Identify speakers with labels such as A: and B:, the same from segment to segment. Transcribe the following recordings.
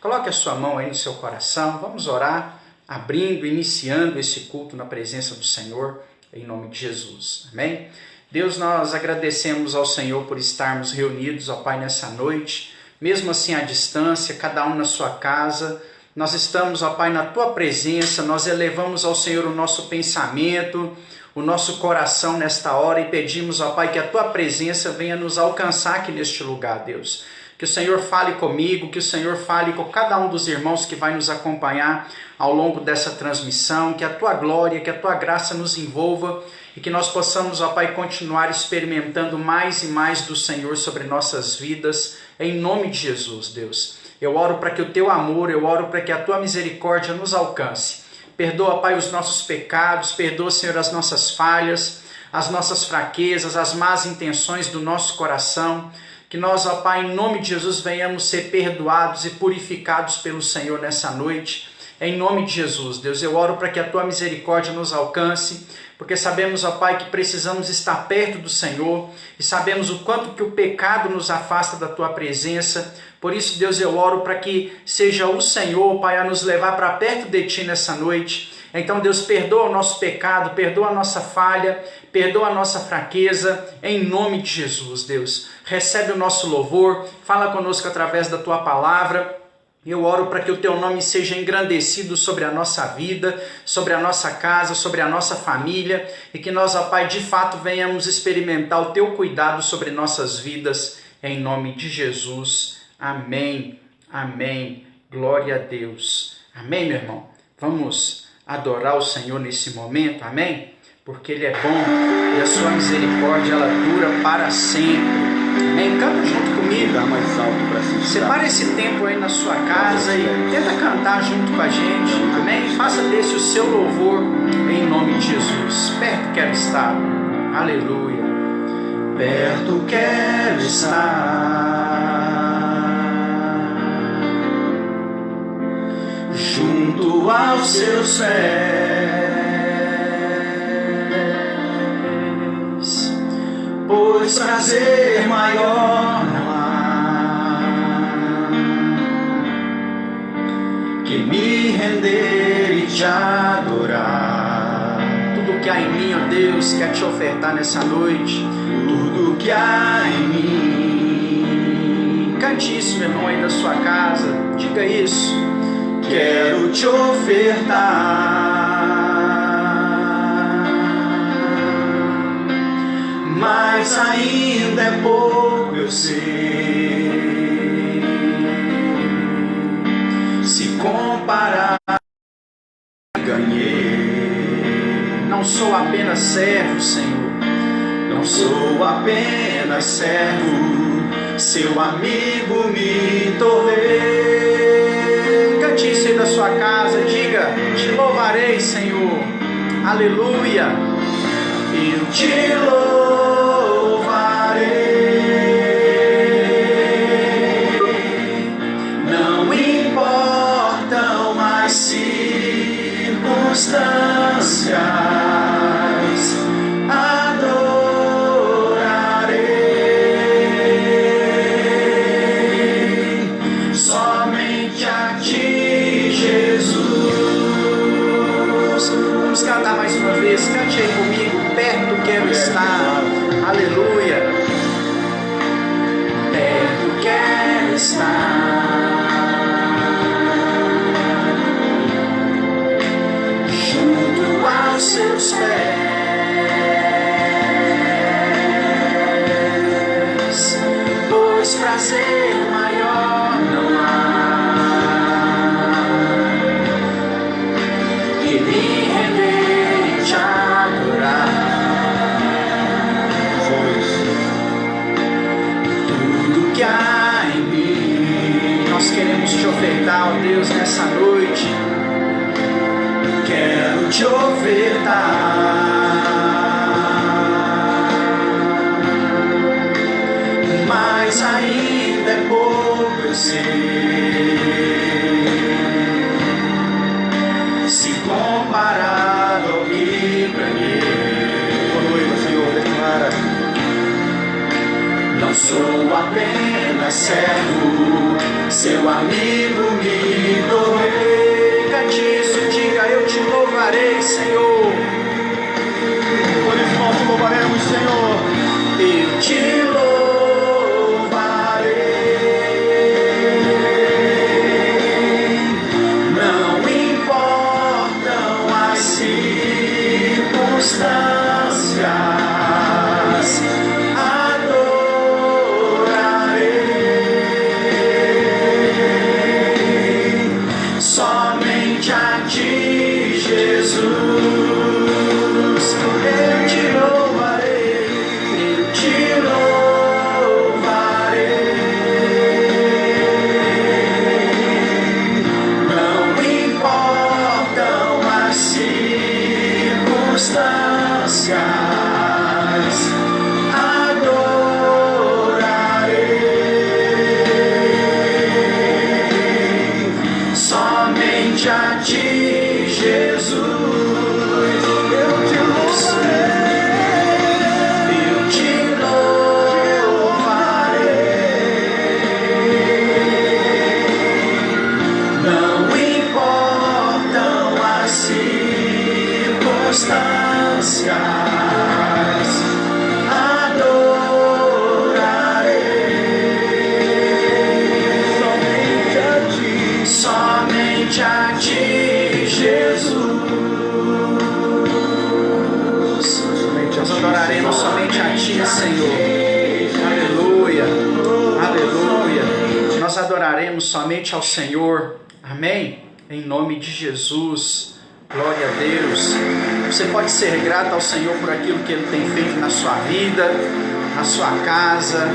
A: Coloque a sua mão aí no seu coração, vamos orar, abrindo, iniciando esse culto na presença do Senhor, em nome de Jesus. Amém? Deus, nós agradecemos ao Senhor por estarmos reunidos, ó Pai, nessa noite, mesmo assim à distância, cada um na sua casa. Nós estamos, ó Pai, na Tua presença, nós elevamos ao Senhor o nosso pensamento, o nosso coração nesta hora e pedimos, ó Pai, que a Tua presença venha nos alcançar aqui neste lugar, Deus. Que o Senhor fale comigo, que o Senhor fale com cada um dos irmãos que vai nos acompanhar ao longo dessa transmissão, que a Tua glória, que a Tua graça nos envolva e que nós possamos, ó Pai, continuar experimentando mais e mais do Senhor sobre nossas vidas, em nome de Jesus, Deus. Eu oro para que o Teu amor, eu oro para que a Tua misericórdia nos alcance. Perdoa, Pai, os nossos pecados, perdoa, Senhor, as nossas falhas, as nossas fraquezas, as más intenções do nosso coração. Que nós, ó Pai, em nome de Jesus, venhamos ser perdoados e purificados pelo Senhor nessa noite. Em nome de Jesus, Deus, eu oro para que a Tua misericórdia nos alcance, porque sabemos, ó Pai, que precisamos estar perto do Senhor e sabemos o quanto que o pecado nos afasta da Tua presença. Por isso, Deus, eu oro para que seja o Senhor, Pai, a nos levar para perto de Ti nessa noite. Então, Deus, perdoa o nosso pecado, perdoa a nossa falha, perdoa a nossa fraqueza, em nome de Jesus, Deus. Recebe o nosso louvor, fala conosco através da Tua palavra. Eu oro para que o Teu nome seja engrandecido sobre a nossa vida, sobre a nossa casa, sobre a nossa família, e que nós, ó Pai, de fato venhamos experimentar o Teu cuidado sobre nossas vidas, em nome de Jesus. Amém, amém, glória a Deus. Amém, meu irmão? Vamos adorar o Senhor nesse momento, amém? Porque Ele é bom e a sua misericórdia, ela dura para sempre. Amém? Canta junto comigo.
B: Dá mais alto para se
A: separe esse tempo aí na sua casa e tenta cantar junto com a gente, amém? Faça desse o seu louvor em nome de Jesus. Perto quero estar, aleluia. Perto quero estar, junto aos seus pés, pois prazer maior não há que me render e te adorar. Tudo que há em mim, ó Deus, quer te ofertar nessa noite. Tudo que há em mim. Cante isso, meu irmão, aí da sua casa. Diga isso. Quero te ofertar, mas ainda é pouco, eu sei. Se comparar, ganhei. Não sou apenas servo, Senhor. Não sou apenas servo, seu amigo me tornei. Cante isso aí da sua casa, diga: te louvarei, Senhor, aleluia. Eu te louvarei, não importam as circunstâncias. Cante aí comigo, perto quero estar, aleluia. Perto quero estar, junto aos seus pés, pois prazer maior não há que me render e te adorar. Tudo que há em mim, nós queremos te ofertar, ó Deus, nessa noite. Quero te ofertar, mas ainda é pouco, eu sei. Se comparado ao que ganhei.
B: Boa noite, Senhor, declara.
A: Não sou apenas servo, seu amigo me tornei. Cante isso, diga: eu te louvarei, Senhor.
B: Por isso nós te louvaremos, Senhor.
A: Eu te louvarei. Não importam as circunstâncias, adorarei somente a ti, Jesus. Eu te louvarei, eu te louvarei. Não importam as circunstâncias, adorarei somente a ti, Jesus. Somente a ti, Jesus. Nós adoraremos somente a ti, Senhor. Aleluia, aleluia. Nós adoraremos somente ao Senhor. Amém? Em nome de Jesus. Glória a Deus. Você pode ser grato ao Senhor por aquilo que Ele tem feito na sua vida, na sua casa,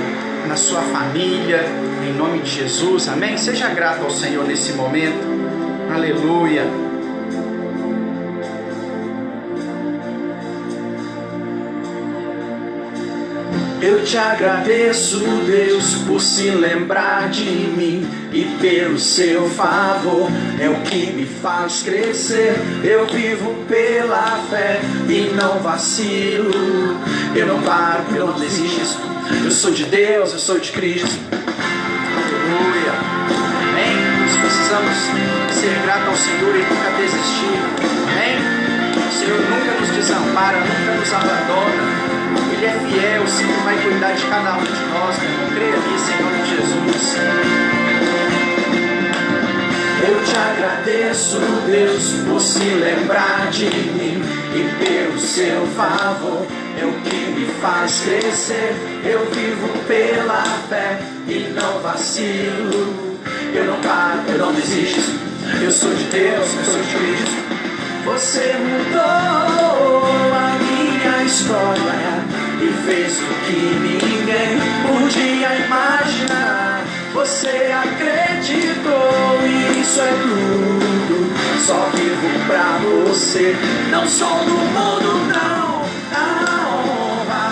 A: na sua família, em nome de Jesus, amém? Seja grato ao Senhor nesse momento, aleluia. Eu te agradeço, Deus, por se lembrar de mim e pelo seu favor, é o que me faz crescer. Eu vivo pela fé e não vacilo, eu não paro, eu não desisto. Eu sou de Deus, eu sou de Cristo. Aleluia. Amém? Nós precisamos ser gratos ao Senhor e nunca desistir. Amém? O Senhor nunca nos desampara, nunca nos abandona. Ele é fiel, sempre vai cuidar de cada um de nós. Meu irmão, creia nisso em nome de Jesus. Eu te agradeço, Deus, por se lembrar de mim e pelo seu favor, é o que me faz crescer. Eu vivo pela fé e não vacilo. Eu não paro, eu não desisto. Eu sou de Deus, eu sou de Cristo. Você mudou a minha história e fez o que ninguém podia imaginar. Você acreditou e isso é tudo. Só vivo pra você. Não sou do mundo, não. A honra,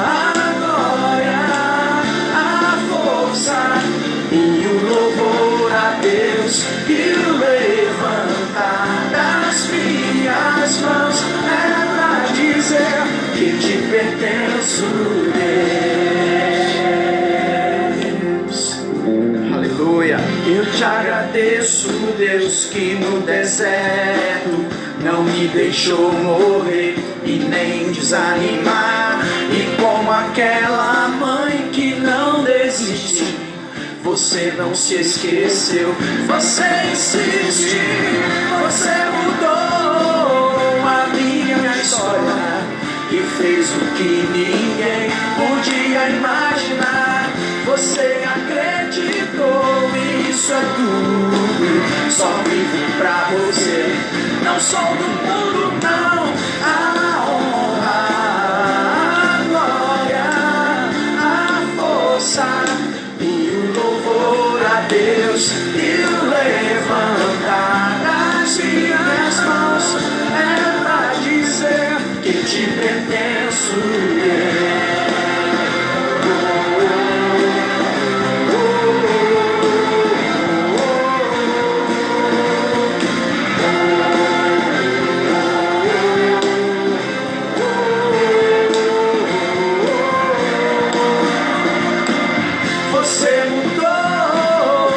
A: a glória, a força e o louvor a Deus e o levantar das minhas mãos é pra dizer que te pertenço, Deus. Aleluia. Eu te agradeço, Deus, que no deserto não me deixou morrer e nem desanimar. E como aquela mãe que não desiste, você não se esqueceu, você insiste, você mudou a minha história e fez o que ninguém podia imaginar. Você acreditou e isso é tudo. Só vivo pra você. Não sou do mundo, não. A honra, a glória, a força e o louvor a Deus e o levantar das minhas mãos é pra dizer que te pertenço, Deus. Você mudou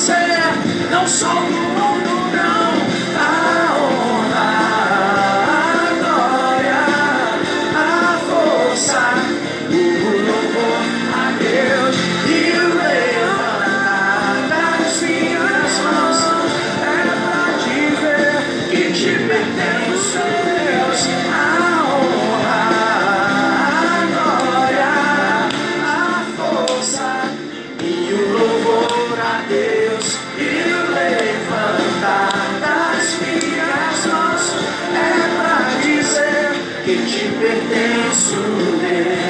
A: dizer, não sou do mundo não. A honra, a glória, a força, o louvor a Deus e o levantar das minhas mãos é pra dizer que te pertenço, Deus. A honra, a glória, a força e o louvor a Deus e o levantar das minhas mãos é pra dizer que te pertenço, Deus.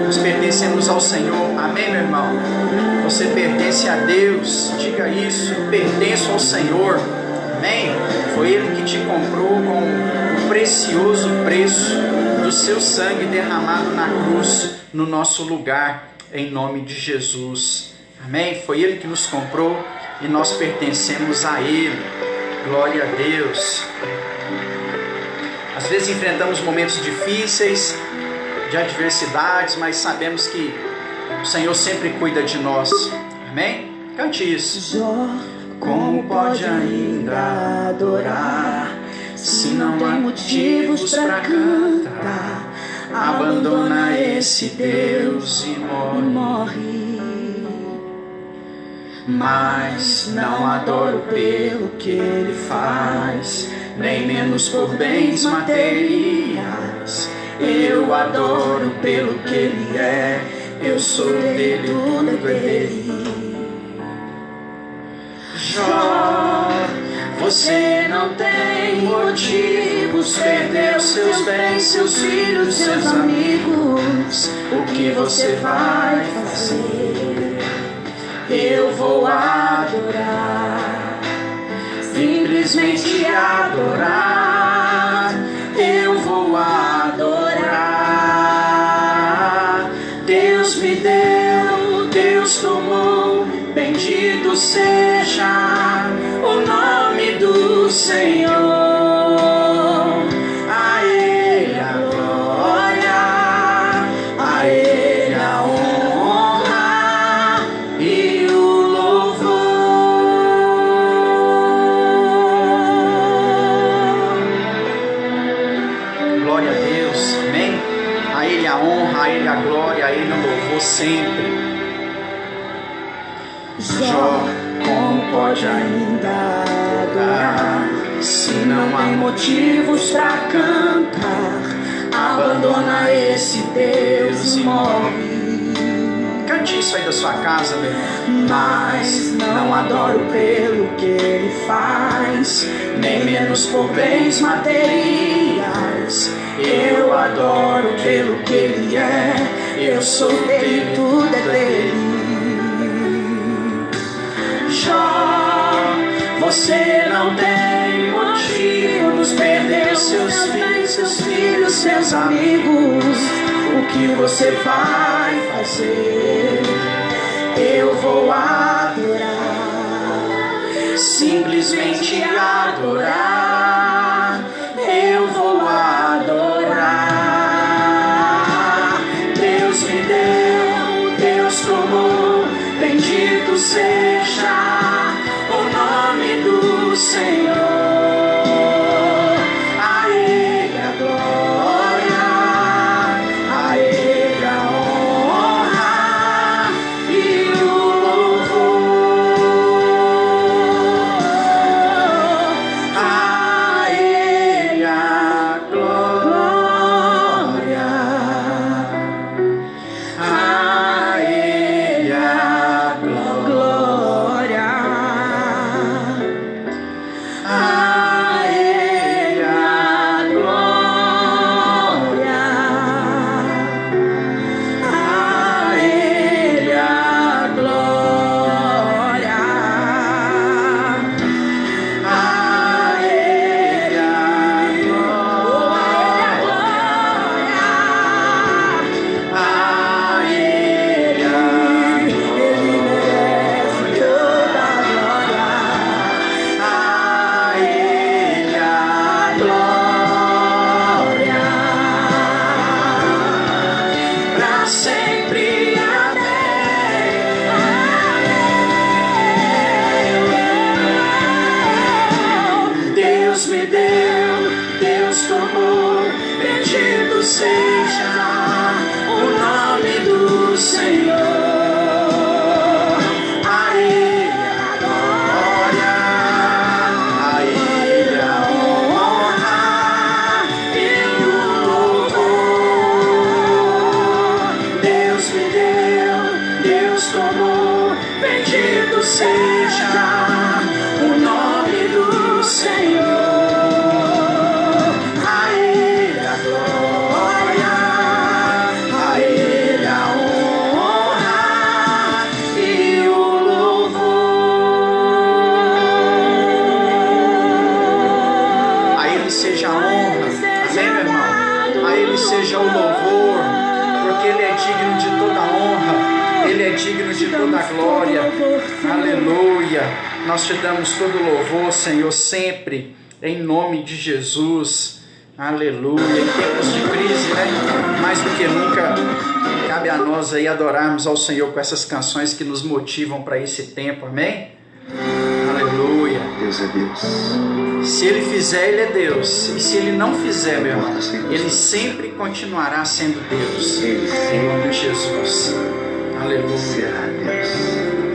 A: Nós pertencemos ao Senhor, amém, meu irmão? Você pertence a Deus, diga isso, pertenço ao Senhor, amém? Foi Ele que te comprou com o precioso preço do seu sangue derramado na cruz, no nosso lugar, em nome de Jesus, amém? Foi Ele que nos comprou e nós pertencemos a Ele, glória a Deus. Às vezes enfrentamos momentos difíceis, de adversidades, mas sabemos que o Senhor sempre cuida de nós, amém? Cante isso. Como pode ainda adorar se não tem motivos para cantar? Abandona esse Deus e morre. Mas não adoro pelo que Ele faz, nem menos por bens materiais. Eu adoro pelo que Ele é, eu sou dele, tudo é dele. Jó, você não tem motivos, perdeu seus bens, seus filhos, seus amigos. O que você vai fazer? Eu vou adorar, simplesmente adorar. Eu vou adorar. Deus me deu, Deus tomou, bendito seja o nome do Senhor. A Ele a glória, a Ele a honra e o louvor. Glória a Deus, amém? A Ele a honra, a Ele a glória, a Ele o louvor sempre. Jó, como pode ainda adorar se não há motivos para cantar? Abandona esse Deus e morre. Cante isso aí da sua casa, meu irmão. Mas não adoro pelo que Ele faz, nem menos por bens materiais. Eu adoro pelo que Ele é, eu sou dele, tudo é dele. Jó, você não tem motivos, perdeu seus bens, seus filhos, seus amigos. O que você vai fazer? Eu vou adorar, simplesmente adorar. Eu vou adorar. Deus me deu, Deus tomou, bendito seja o nome do Senhor. A Ele a glória, a Ele a honra e o louvor. A deixar o nome do Senhor. A Ele a glória, a Ele a honra e o louvor. A Ele seja a honra, amém, meu irmão? A Ele seja o louvor, porque Ele é digno de toda a honra. Ele é digno de toda a glória. Aleluia. Nós te damos todo o louvor, Senhor, sempre, em nome de Jesus. Aleluia. Em tempos de crise, né? Mais do que nunca, cabe a nós aí adorarmos ao Senhor com essas canções que nos motivam para esse tempo. Amém? Aleluia.
C: Deus é Deus.
A: Se Ele fizer, Ele é Deus. E se Ele não fizer, meu irmão, Ele sempre continuará sendo Deus. Em nome de Jesus. Aleluia.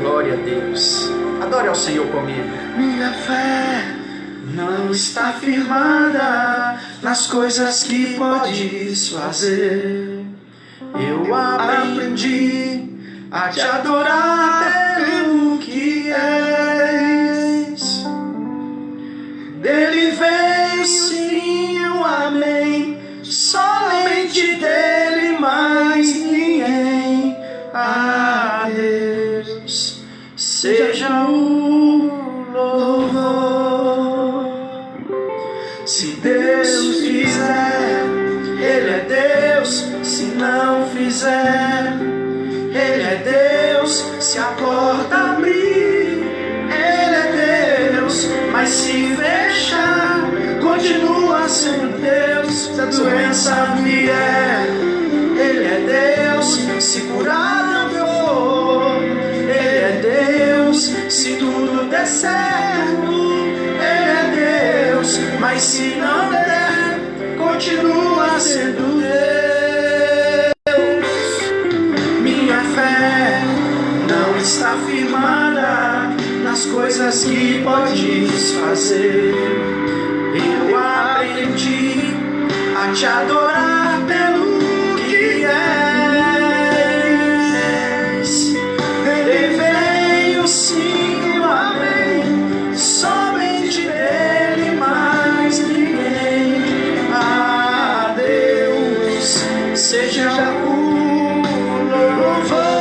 A: Glória a Deus. Adore ao Senhor comigo.
C: Minha fé
A: não está firmada nas coisas que podes fazer. Eu aprendi a te adorar pelo que és. Dele veio sim o amém, somente dele mais ninguém. A Deus seja o louvor. Se Deus fizer, Ele é Deus. Se não fizer, Ele é Deus. Se a porta abrir, Ele é Deus. Mas se fechar, continua sendo Deus. Se a doença vier, Ele é Deus. Se curar não for, Ele é Deus. Se tudo der certo, Ele é Deus. Mas se não der, continua sendo Deus. Minha fé não está firmada nas coisas que podes fazer. Eu aprendi a te adorar pelo que és. Ele veio sim o amém, somente dele mais ninguém. A Deus seja o louvor.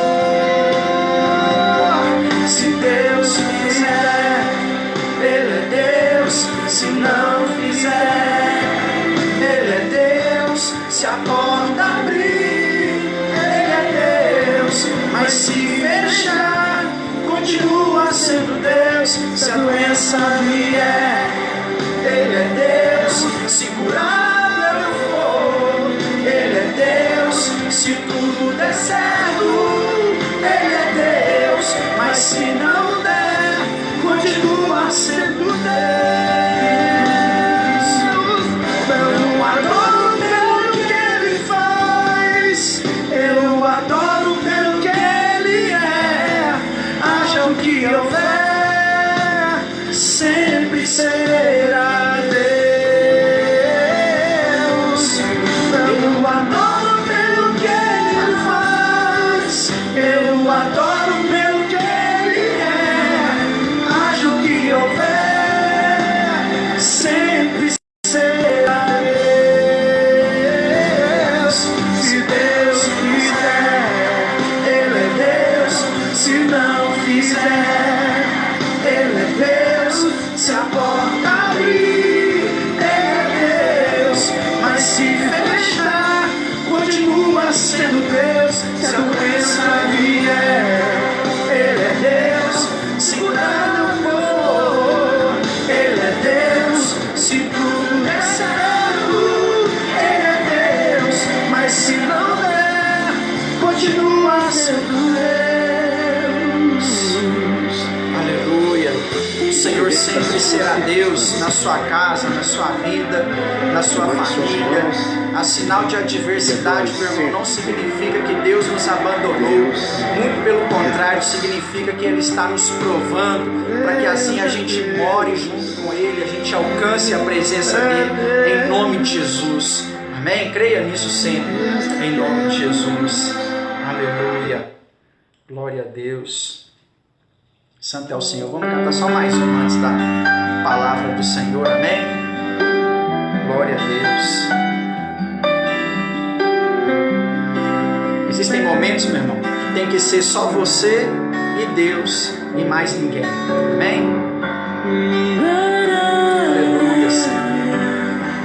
A: Se Deus fizer, Ele é Deus. Se não fizer, Ele é Deus. Se a porta abrir, Ele é Deus. Mas se fechar, continua sendo Deus. Se a doença vier, Ele é Deus. Se curar eu for, Ele é Deus. Se tudo der certo, Ele é Deus. Mas se não der, continua sendo Deus. Eu adoro pelo que Ele faz, eu adoro pelo que Ele é. Haja o que houver, sempre será Deus. Eu adoro pelo que Ele faz, eu adoro pelo que Ele é. Haja o que houver, sempre será Deus. Se Deus fizer, Ele é Deus. Se não fizer, Ele é Deus. Se a porta abrir, Ele é Deus. Mas se fechar, continua sendo Deus. Se a doença vier, Ele é Deus. Se curar não for, Ele é Deus. Se tudo der certo, Ele é Deus. Mas se não der, continua sendo Deus. Aleluia. O Senhor sempre será Deus na sua casa, na sua vida, na sua família. A sinal de adversidade, meu irmão, não significa que Deus nos abandonou. Muito pelo contrário, significa que Ele está nos provando, para que assim a gente more junto com Ele, a gente alcance a presença dEle, em nome de Jesus. Amém? Creia nisso sempre, em nome de Jesus. Aleluia. Glória a Deus. Santo é o Senhor. Vamos cantar só mais uma antes da palavra do Senhor, amém? Glória a Deus. Existem momentos, meu irmão, que tem que ser só você e Deus e mais ninguém, amém? Aleluia, Senhor.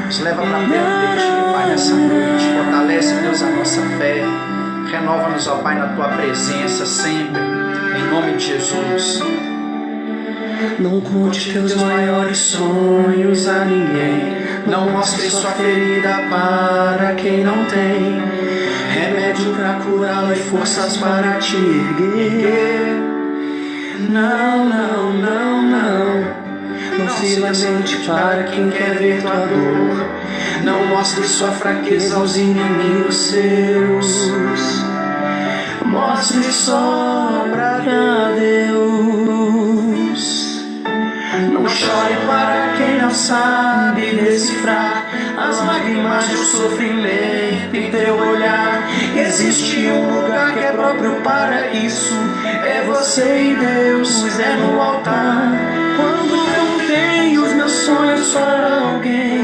A: Nos leva para perto de Ti, Pai, nessa noite. Fortalece, Deus, a nossa fé. Renova-nos, ó Pai, na Tua presença sempre, em nome de Jesus.
C: Não conte teus maiores sonhos a ninguém. Não mostre sua ferida para quem não tem remédio para curá-la e forças para te erguer. Não, não, não, não. Não se lamente para quem quer ver tua dor. Não mostre sua fraqueza aos inimigos seus. Mostre só pra Deus. Não chore para quem não sabe decifrar as lágrimas do sofrimento em teu olhar. Existe um lugar que é próprio para isso. É você e Deus, é no altar. Quando contei os meus sonhos para alguém,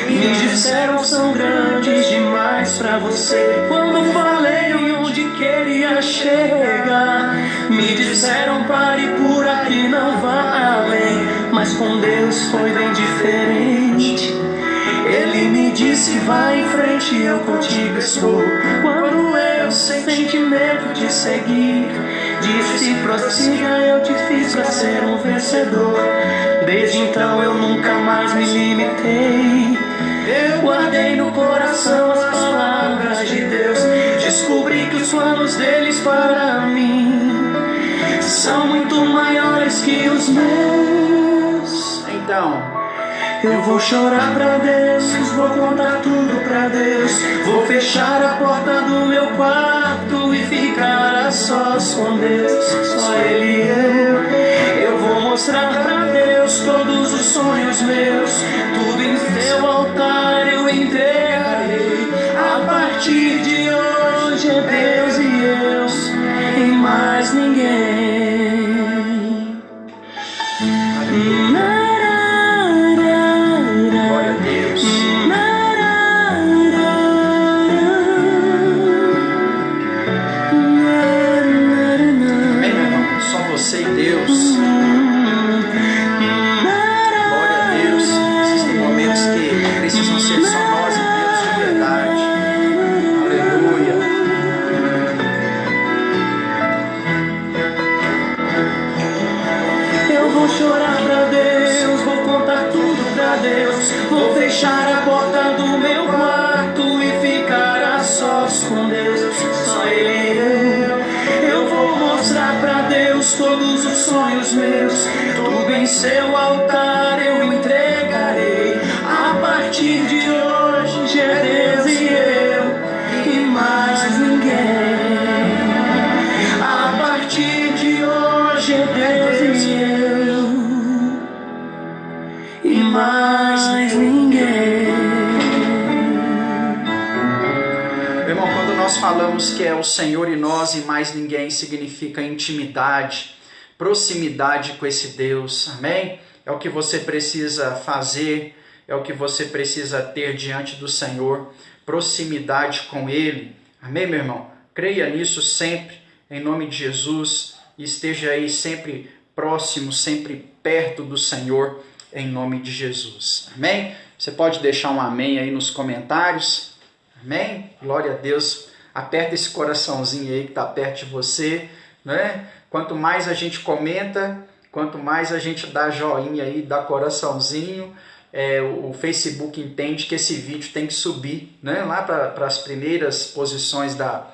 C: me disseram são grandes demais pra você. Quando falei onde queria chegar, me disseram pare por aqui, não vá além. Mas com Deus foi bem diferente. Ele me disse vai em frente, eu contigo estou. Quando eu senti medo de seguir, disse prossiga, eu te fiz pra ser um vencedor. Desde então eu nunca mais me limitei. Eu guardei no coração as palavras de Deus. Descobri que os planos deles para mim são muito maiores que os meus.
A: Então,
C: eu vou chorar pra Deus, vou contar tudo pra Deus. Vou fechar a porta do meu quarto e ficar a sós com Deus, só Ele e eu. Eu vou mostrar pra Deus todos os sonhos meus. Tudo em teu altar eu entregarei. A partir de hoje é Deus e eu, e mais ninguém.
A: glória a Deus. Bem, meu irmão, só você e Deus. Glória a Deus. Existem momentos que precisam ser só nós e Deus de verdade. Aleluia.
C: Eu vou chorar pra Deus, vou contar tudo pra Deus. Vou fechar a porta do meu quarto e ficar a sós com Deus, só Ele e eu. Eu vou mostrar pra Deus todos os sonhos meus. Tudo em seu altar eu entregarei. A partir de hoje é Deus e eu, e mais ninguém. A partir de hoje é Deus e eu, e mais ninguém.
A: Meu irmão, quando nós falamos que é o Senhor e nós e mais ninguém, significa intimidade, proximidade com esse Deus, amém? É o que você precisa fazer, é o que você precisa ter diante do Senhor, proximidade com Ele, amém, meu irmão? Creia nisso sempre, em nome de Jesus, e esteja aí sempre próximo, sempre perto do Senhor, em nome de Jesus, amém? Você pode deixar um amém aí nos comentários, amém? Glória a Deus, aperta esse coraçãozinho aí que está perto de você, né? Quanto mais a gente comenta, quanto mais a gente dá joinha aí, dá coraçãozinho, o Facebook entende que esse vídeo tem que subir, né? Lá para as primeiras posições da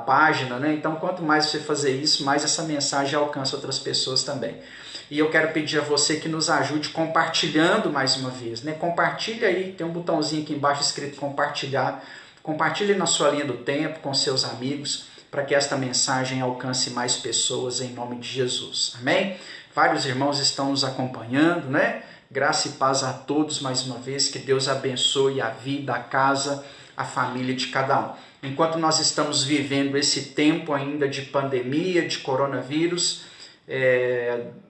A: página, né? Então, quanto mais você fazer isso, mais essa mensagem alcança outras pessoas também. E eu quero pedir a você que nos ajude compartilhando mais uma vez, né? Compartilha aí, tem um botãozinho aqui embaixo escrito compartilhar. Compartilhe na sua linha do tempo, com seus amigos, para que esta mensagem alcance mais pessoas em nome de Jesus. Amém? Vários irmãos estão nos acompanhando, né? Graça e paz a todos mais uma vez, que Deus abençoe a vida, a casa, a família de cada um. Enquanto nós estamos vivendo esse tempo ainda de pandemia, de coronavírus,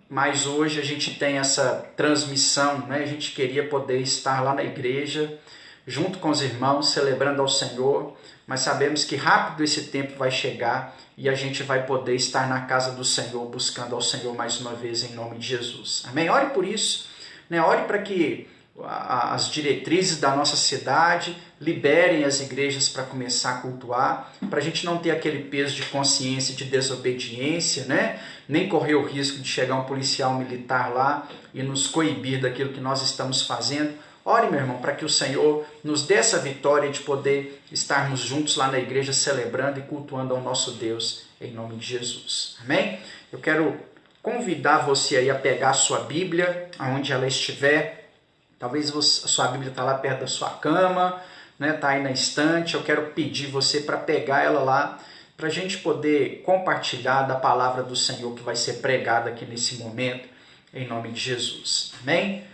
A: mas hoje a gente tem essa transmissão, né? A gente queria poder estar lá na igreja, junto com os irmãos, celebrando ao Senhor, mas sabemos que rápido esse tempo vai chegar e a gente vai poder estar na casa do Senhor, buscando ao Senhor mais uma vez, em nome de Jesus. Amém? Ore por isso, né? Ore para que as diretrizes da nossa cidade liberem as igrejas para começar a cultuar, para a gente não ter aquele peso de consciência de desobediência, né? Nem correr o risco de chegar um policial militar lá e nos coibir daquilo que nós estamos fazendo. Ore, meu irmão, para que o Senhor nos dê essa vitória de poder estarmos juntos lá na igreja celebrando e cultuando ao nosso Deus, em nome de Jesus. Amém? Eu quero convidar você aí a pegar a sua Bíblia, aonde ela estiver. Talvez a sua Bíblia está lá perto da sua cama, né? Está aí na estante. Eu quero pedir você para pegar ela lá, para a gente poder compartilhar da palavra do Senhor que vai ser pregada aqui nesse momento, em nome de Jesus. Amém?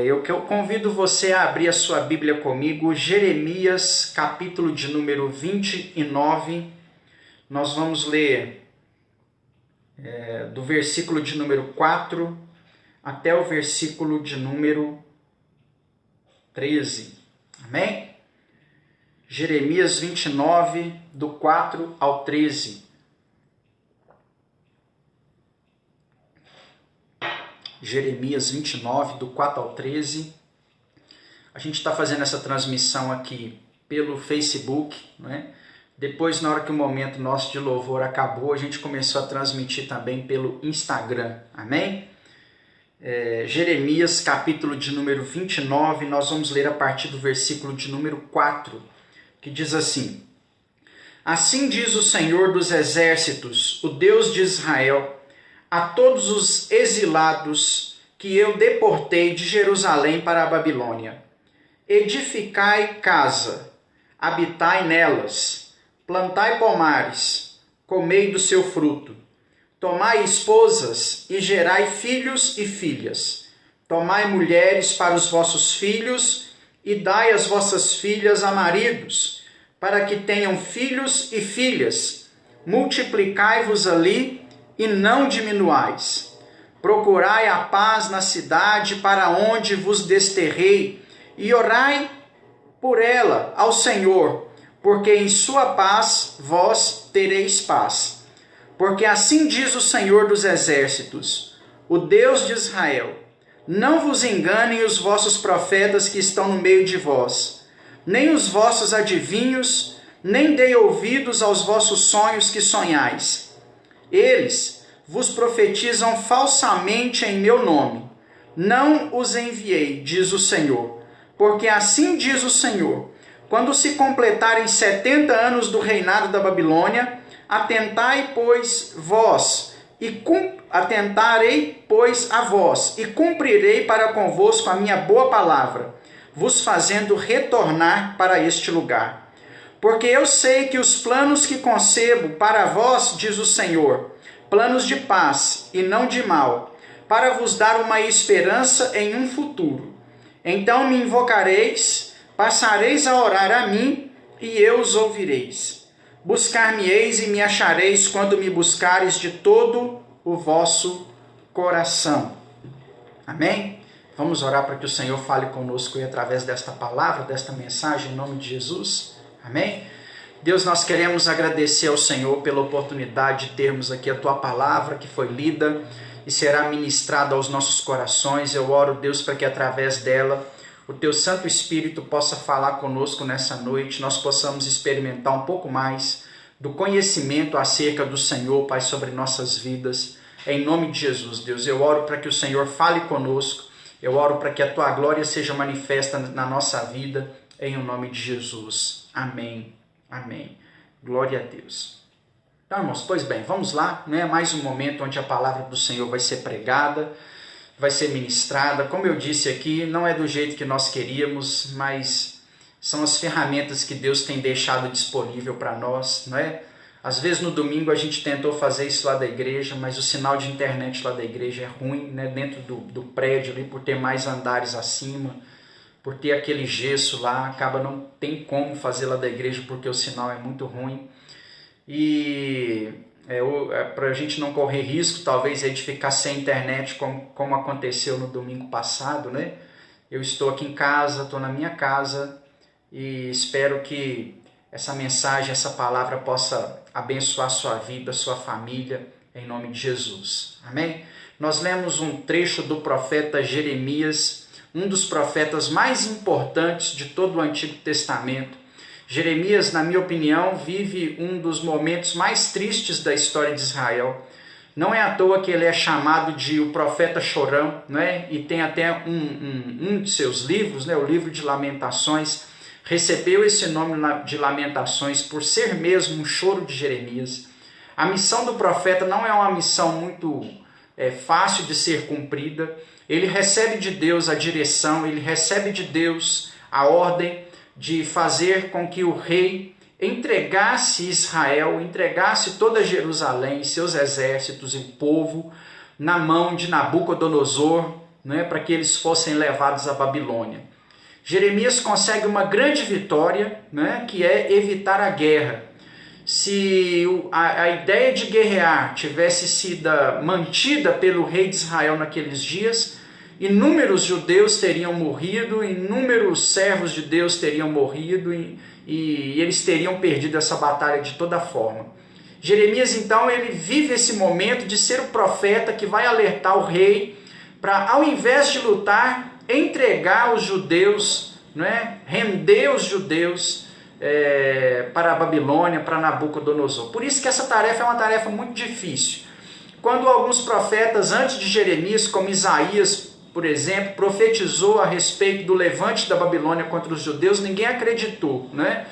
A: Eu convido você a abrir a sua Bíblia comigo, Jeremias, capítulo de número 29. Nós vamos ler do versículo de número 4 até o versículo de número 13. Amém? Jeremias 29, do 4 ao 13. Jeremias 29, do 4 ao 13. A gente está fazendo essa transmissão aqui pelo Facebook, né? Depois, na hora que o momento nosso de louvor acabou, a gente começou a transmitir também pelo Instagram. Amém? Jeremias, capítulo de número 29, nós vamos ler a partir do versículo de número 4, que diz assim: Assim diz o Senhor dos Exércitos, o Deus de Israel, a todos os exilados que eu deportei de Jerusalém para a Babilônia: edificai casa, habitai nelas, plantai pomares, comei do seu fruto. Tomai esposas e gerai filhos e filhas. Tomai mulheres para os vossos filhos e dai as vossas filhas a maridos, para que tenham filhos e filhas. Multiplicai-vos ali e não diminuais. Procurai a paz na cidade para onde vos desterrei e orai por ela ao Senhor, porque em sua paz vós tereis paz. Porque assim diz o Senhor dos Exércitos, o Deus de Israel: não vos enganem os vossos profetas que estão no meio de vós, nem os vossos adivinhos, nem dei ouvidos aos vossos sonhos que sonhais. Eles vos profetizam falsamente em meu nome. Não os enviei, diz o Senhor. Porque assim diz o Senhor: quando se completarem 70 anos do reinado da Babilônia, atentarei, pois, a vós, e cumprirei para convosco a minha boa palavra, vos fazendo retornar para este lugar. Porque eu sei que os planos que concebo para vós, diz o Senhor, planos de paz e não de mal, para vos dar uma esperança em um futuro. Então me invocareis, passareis a orar a mim, e eu os ouvireis. Buscar-me-eis e me achareis quando me buscareis de todo o vosso coração. Amém? Vamos orar para que o Senhor fale conosco e através desta palavra, desta mensagem, em nome de Jesus. Amém? Deus, nós queremos agradecer ao Senhor pela oportunidade de termos aqui a Tua palavra que foi lida e será ministrada aos nossos corações. Eu oro, Deus, para que através dela o Teu Santo Espírito possa falar conosco nessa noite, nós possamos experimentar um pouco mais do conhecimento acerca do Senhor, Pai, sobre nossas vidas. Em nome de Jesus, Deus, eu oro para que o Senhor fale conosco, eu oro para que a Tua glória seja manifesta na nossa vida, em nome de Jesus. Amém. Amém. Glória a Deus. Então, irmãos, pois bem, vamos lá, né? Mais um momento onde a palavra do Senhor vai ser pregada, vai ser ministrada. Como eu disse aqui, não é do jeito que nós queríamos, mas são as ferramentas que Deus tem deixado disponível para nós, não é? Às vezes no domingo a gente tentou fazer isso lá da igreja, mas o sinal de internet lá da igreja é ruim, né? Dentro do prédio ali, por ter mais andares acima, por ter aquele gesso lá, acaba não tem como fazer lá da igreja porque o sinal é muito ruim. E para a gente não correr risco, talvez, de ficar sem internet, como aconteceu no domingo passado, né? Eu estou aqui em casa, estou na minha casa e espero que essa mensagem, essa palavra possa abençoar a sua vida, a sua família, em nome de Jesus. Amém? Nós lemos um trecho do profeta Jeremias, um dos profetas mais importantes de todo o Antigo Testamento. Jeremias, na minha opinião, vive um dos momentos mais tristes da história de Israel. Não é à toa que ele é chamado de o profeta chorão, né? E tem até um de seus livros, né? O livro de Lamentações, recebeu esse nome de Lamentações por ser mesmo um choro de Jeremias. A missão do profeta não é uma missão muito fácil de ser cumprida. Ele recebe de Deus a direção, ele recebe de Deus a ordem de fazer com que o rei entregasse Israel, entregasse toda Jerusalém, seus exércitos e o povo na mão de Nabucodonosor, né, para que eles fossem levados à Babilônia. Jeremias consegue uma grande vitória, né, que é evitar a guerra. Se a ideia de guerrear tivesse sido mantida pelo rei de Israel naqueles dias, inúmeros judeus teriam morrido, inúmeros servos de Deus teriam morrido e eles teriam perdido essa batalha de toda forma. Jeremias, então, ele vive esse momento de ser o profeta que vai alertar o rei para, ao invés de lutar, entregar os judeus, né, render os judeus para a Babilônia, para Nabucodonosor. Por isso que essa tarefa é uma tarefa muito difícil. Quando alguns profetas antes de Jeremias, como Isaías, por exemplo, profetizou a respeito do levante da Babilônia contra os judeus, ninguém acreditou, né?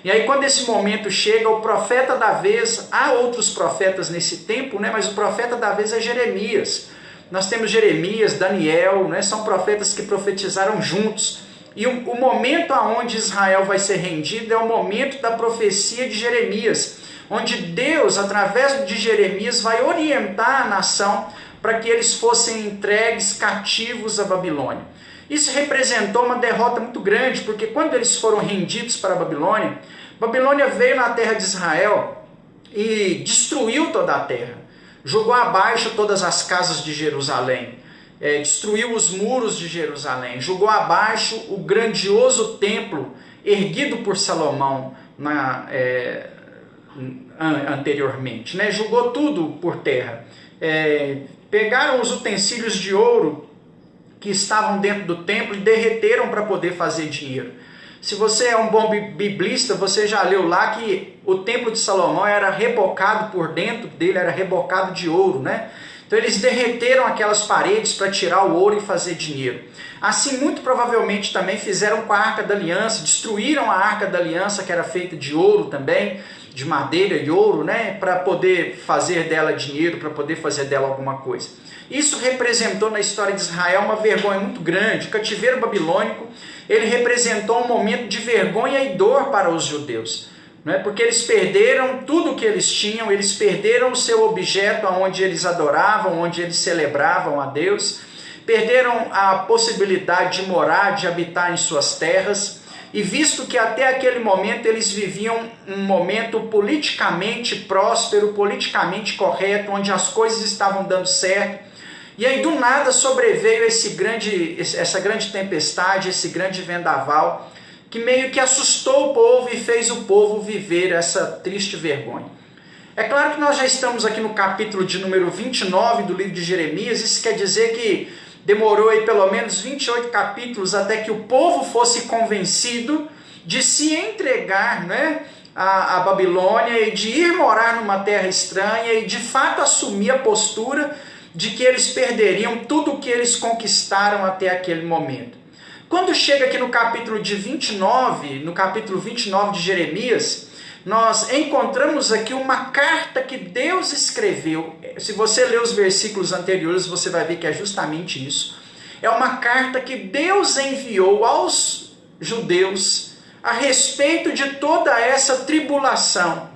A: E aí quando esse momento chega, o profeta da vez, há outros profetas nesse tempo, né? Mas o profeta da vez é Jeremias. Nós temos Jeremias, Daniel, né? São profetas que profetizaram juntos. E o momento onde Israel vai ser rendido é o momento da profecia de Jeremias, onde Deus, através de Jeremias, vai orientar a nação para que eles fossem entregues cativos à Babilônia. Isso representou uma derrota muito grande, porque quando eles foram rendidos para a Babilônia, Babilônia veio na terra de Israel e destruiu toda a terra, jogou abaixo todas as casas de Jerusalém, destruiu os muros de Jerusalém, jogou abaixo o grandioso templo erguido por Salomão anteriormente, né? Jogou tudo por terra. Pegaram os utensílios de ouro que estavam dentro do templo e derreteram para poder fazer dinheiro. Se você é um bom biblista, você já leu lá que o templo de Salomão era rebocado por dentro dele, era rebocado de ouro, né? Então eles derreteram aquelas paredes para tirar o ouro e fazer dinheiro. Assim, muito provavelmente também fizeram com a Arca da Aliança, destruíram a Arca da Aliança, que era feita de ouro também, de madeira e ouro, né, para poder fazer dela dinheiro, para poder fazer dela alguma coisa. Isso representou na história de Israel uma vergonha muito grande. O cativeiro babilônico, ele representou um momento de vergonha e dor para os judeus, né, porque eles perderam tudo o que eles tinham, eles perderam o seu objeto onde eles adoravam, onde eles celebravam a Deus, perderam a possibilidade de morar, de habitar em suas terras. E visto que até aquele momento eles viviam um momento politicamente próspero, politicamente correto, onde as coisas estavam dando certo, e aí do nada sobreveio essa grande tempestade, esse grande vendaval, que meio que assustou o povo e fez o povo viver essa triste vergonha. É claro que nós já estamos aqui no capítulo de número 29 do livro de Jeremias, isso quer dizer que demorou aí pelo menos 28 capítulos até que o povo fosse convencido de se entregar, né, à Babilônia e de ir morar numa terra estranha e de fato assumir a postura de que eles perderiam tudo o que eles conquistaram até aquele momento. Quando chega aqui no capítulo 29 de Jeremias, nós encontramos aqui uma carta que Deus escreveu. Se você ler os versículos anteriores, você vai ver que é justamente isso. É uma carta que Deus enviou aos judeus a respeito de toda essa tribulação,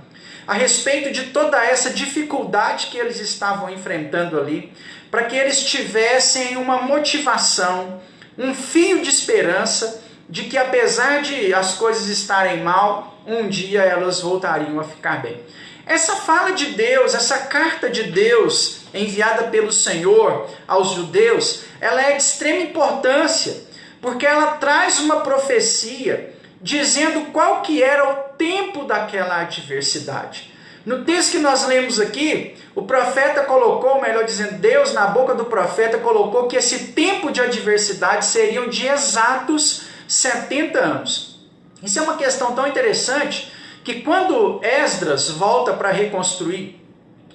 A: a respeito de toda essa dificuldade que eles estavam enfrentando ali, para que eles tivessem uma motivação, um fio de esperança de que apesar de as coisas estarem mal, um dia elas voltariam a ficar bem. Essa fala de Deus, essa carta de Deus enviada pelo Senhor aos judeus, ela é de extrema importância, porque ela traz uma profecia dizendo qual que era o tempo daquela adversidade. No texto que nós lemos aqui, o profeta colocou, melhor dizendo, Deus na boca do profeta colocou que esse tempo de adversidade seriam de exatos 70 anos. Isso é uma questão tão interessante que quando Esdras volta para reconstruir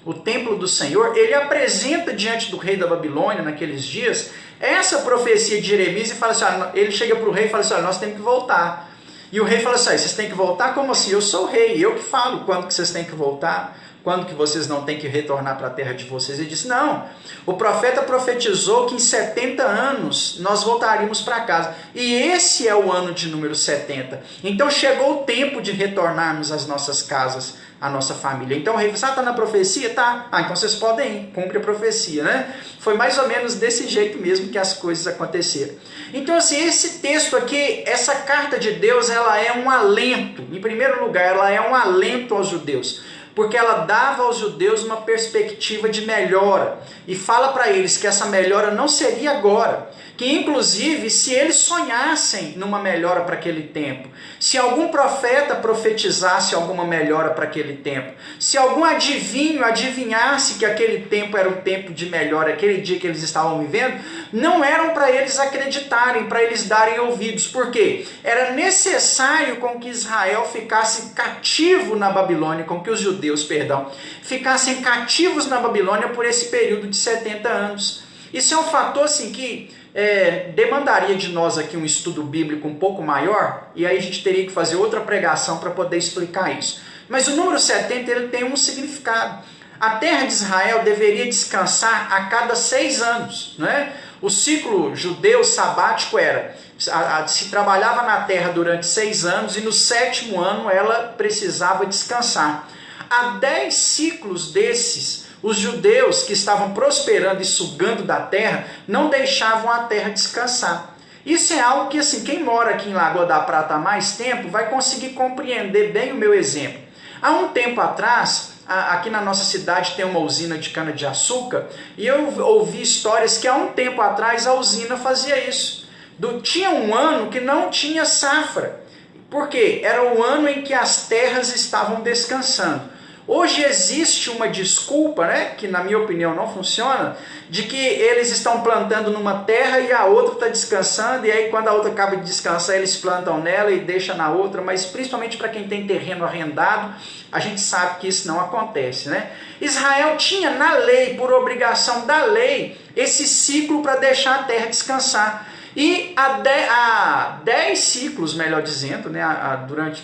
A: o templo do Senhor, ele apresenta diante do rei da Babilônia naqueles dias essa profecia de Jeremias e fala assim, ele chega para o rei e fala assim, nós temos que voltar. E o rei fala assim, vocês têm que voltar? Como assim? Eu sou o rei, eu que falo quando que vocês têm que voltar, quando que vocês não têm que retornar para a terra de vocês. Ele disse, não, o profeta profetizou que em 70 anos nós voltaríamos para casa. E esse é o ano de número 70. Então chegou o tempo de retornarmos às nossas casas, à nossa família. Então o rei disse, está na profecia? Tá. Então vocês podem ir, cumpre a profecia, né? Foi mais ou menos desse jeito mesmo que as coisas aconteceram. Então assim, esse texto aqui, essa carta de Deus, ela é um alento. Em primeiro lugar, ela é um alento aos judeus, porque ela dava aos judeus uma perspectiva de melhora e fala para eles que essa melhora não seria agora, que inclusive se eles sonhassem numa melhora para aquele tempo, se algum profeta profetizasse alguma melhora para aquele tempo, se algum adivinho adivinhasse que aquele tempo era um tempo de melhora, aquele dia que eles estavam vivendo, não eram para eles acreditarem, para eles darem ouvidos. Por quê? Era necessário com que Israel ficasse cativo na Babilônia, com que os judeus, ficassem cativos na Babilônia por esse período de 70 anos. Isso é um fator assim que demandaria de nós aqui um estudo bíblico um pouco maior, e aí a gente teria que fazer outra pregação para poder explicar isso. Mas o número 70 ele tem um significado. A terra de Israel deveria descansar a cada 6 anos, não é? O ciclo judeu sabático era, se trabalhava na terra durante 6 anos e no 7º ano ela precisava descansar. Há 10 ciclos desses, os judeus que estavam prosperando e sugando da terra não deixavam a terra descansar. Isso é algo que, assim, quem mora aqui em Lagoa da Prata há mais tempo vai conseguir compreender bem o meu exemplo. Há um tempo atrás, aqui na nossa cidade tem uma usina de cana-de-açúcar e eu ouvi histórias que há um tempo atrás a usina fazia isso. Tinha um ano que não tinha safra. Por quê? Era o ano em que as terras estavam descansando. Hoje existe uma desculpa, né, que na minha opinião não funciona, de que eles estão plantando numa terra e a outra está descansando, e aí quando a outra acaba de descansar eles plantam nela e deixam na outra, mas principalmente para quem tem terreno arrendado, a gente sabe que isso não acontece, né? Israel tinha na lei, por obrigação da lei, esse ciclo para deixar a terra descansar. E há 10 ciclos, melhor dizendo, né, durante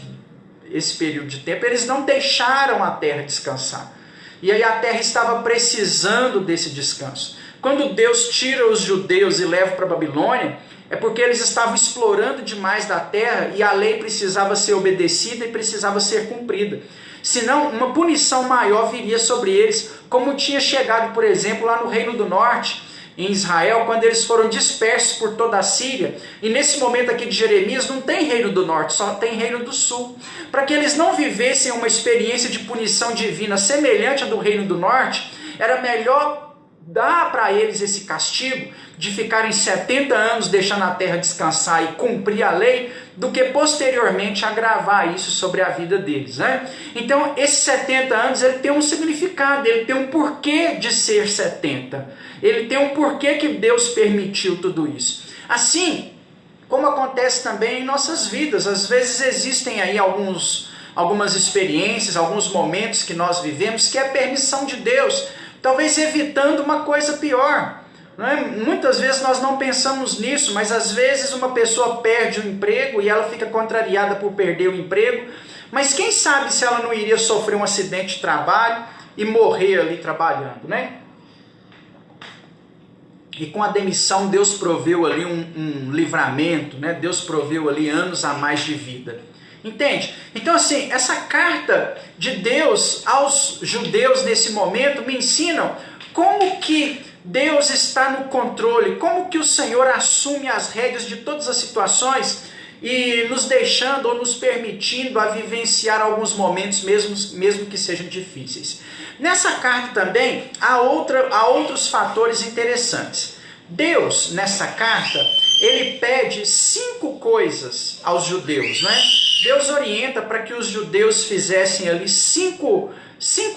A: esse período de tempo, eles não deixaram a terra descansar. E aí a terra estava precisando desse descanso. Quando Deus tira os judeus e leva para a Babilônia, é porque eles estavam explorando demais da terra e a lei precisava ser obedecida e precisava ser cumprida. Senão, uma punição maior viria sobre eles, como tinha chegado, por exemplo, lá no Reino do Norte, em Israel, quando eles foram dispersos por toda a Síria, e nesse momento aqui de Jeremias não tem reino do norte, só tem reino do sul, para que eles não vivessem uma experiência de punição divina semelhante à do reino do norte, era melhor dar para eles esse castigo de ficarem 70 anos deixando a terra descansar e cumprir a lei, do que posteriormente agravar isso sobre a vida deles, né? Então, esses 70 anos, ele tem um significado, ele tem um porquê de ser 70. Ele tem um porquê que Deus permitiu tudo isso. Assim, como acontece também em nossas vidas, às vezes existem aí algumas experiências, alguns momentos que nós vivemos, que é permissão de Deus, talvez evitando uma coisa pior. Não é? Muitas vezes nós não pensamos nisso, mas às vezes uma pessoa perde o emprego e ela fica contrariada por perder o emprego, mas quem sabe se ela não iria sofrer um acidente de trabalho e morrer ali trabalhando, né? E com a demissão Deus proveu ali um livramento, né? Deus proveu ali anos a mais de vida. Entende? Então assim, essa carta de Deus aos judeus nesse momento me ensinam como que Deus está no controle, como que o Senhor assume as rédeas de todas as situações e nos deixando ou nos permitindo a vivenciar alguns momentos, mesmo que sejam difíceis. Nessa carta também há outros fatores interessantes. Deus, nessa carta, ele pede 5 coisas aos judeus, né? Deus orienta para que os judeus fizessem ali 5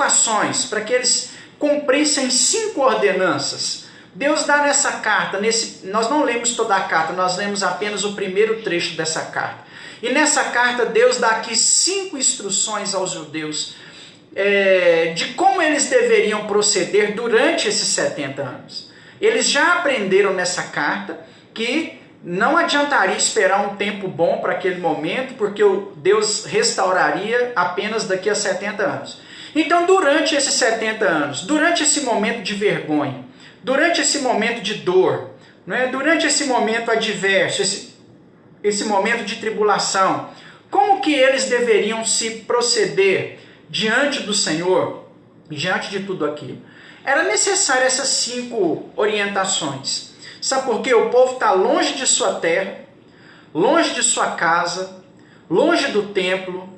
A: ações, para que eles cumprissem 5 ordenanças. Deus dá nessa carta, nós não lemos toda a carta, nós lemos apenas o primeiro trecho dessa carta. E nessa carta Deus dá aqui 5 instruções aos judeus de como eles deveriam proceder durante esses 70 anos. Eles já aprenderam nessa carta que não adiantaria esperar um tempo bom para aquele momento, porque Deus restauraria apenas daqui a 70 anos. Então, durante esses 70 anos, durante esse momento de vergonha, durante esse momento de dor, né, durante esse momento adverso, esse momento de tribulação, como que eles deveriam se proceder diante do Senhor, diante de tudo aquilo? Era necessário essas 5 orientações. Sabe por quê? O povo está longe de sua terra, longe de sua casa, longe do templo.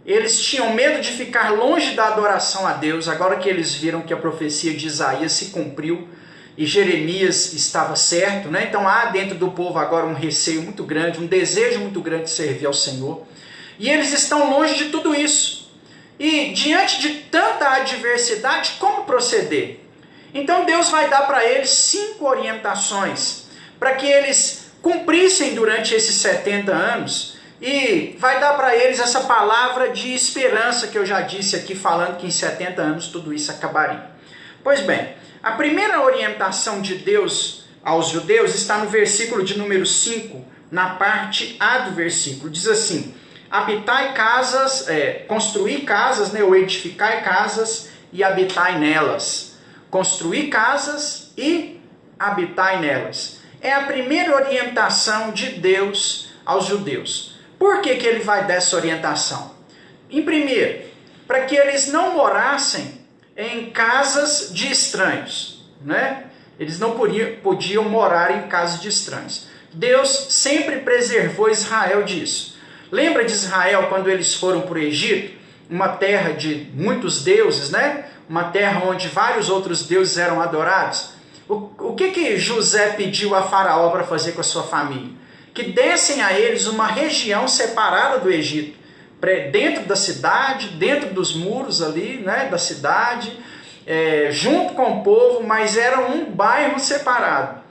A: Eles tinham medo de ficar longe da adoração a Deus, agora que eles viram que a profecia de Isaías se cumpriu e Jeremias estava certo, né? Então há dentro do povo agora um receio muito grande, um desejo muito grande de servir ao Senhor. E eles estão longe de tudo isso. E diante de tanta adversidade, como proceder? Então Deus vai dar para eles 5 orientações para que eles cumprissem durante esses 70 anos e vai dar para eles essa palavra de esperança que eu já disse aqui, falando que em 70 anos tudo isso acabaria. Pois bem, a primeira orientação de Deus aos judeus está no versículo de número 5, na parte A do versículo. Diz assim: habitai casas, construir casas, né, ou edificai casas e habitai nelas. Construir casas e habitai nelas. É a primeira orientação de Deus aos judeus. Por que ele vai dar essa orientação? Em primeiro, para que eles não morassem em casas de estranhos, né? Eles não podiam morar em casas de estranhos. Deus sempre preservou Israel disso. Lembra de Israel quando eles foram para o Egito? Uma terra de muitos deuses, né? Uma terra onde vários outros deuses eram adorados. O que José pediu a Faraó para fazer com a sua família? Que dessem a eles uma região separada do Egito, dentro da cidade, dentro dos muros ali, né, da cidade, junto com o povo, mas era um bairro separado.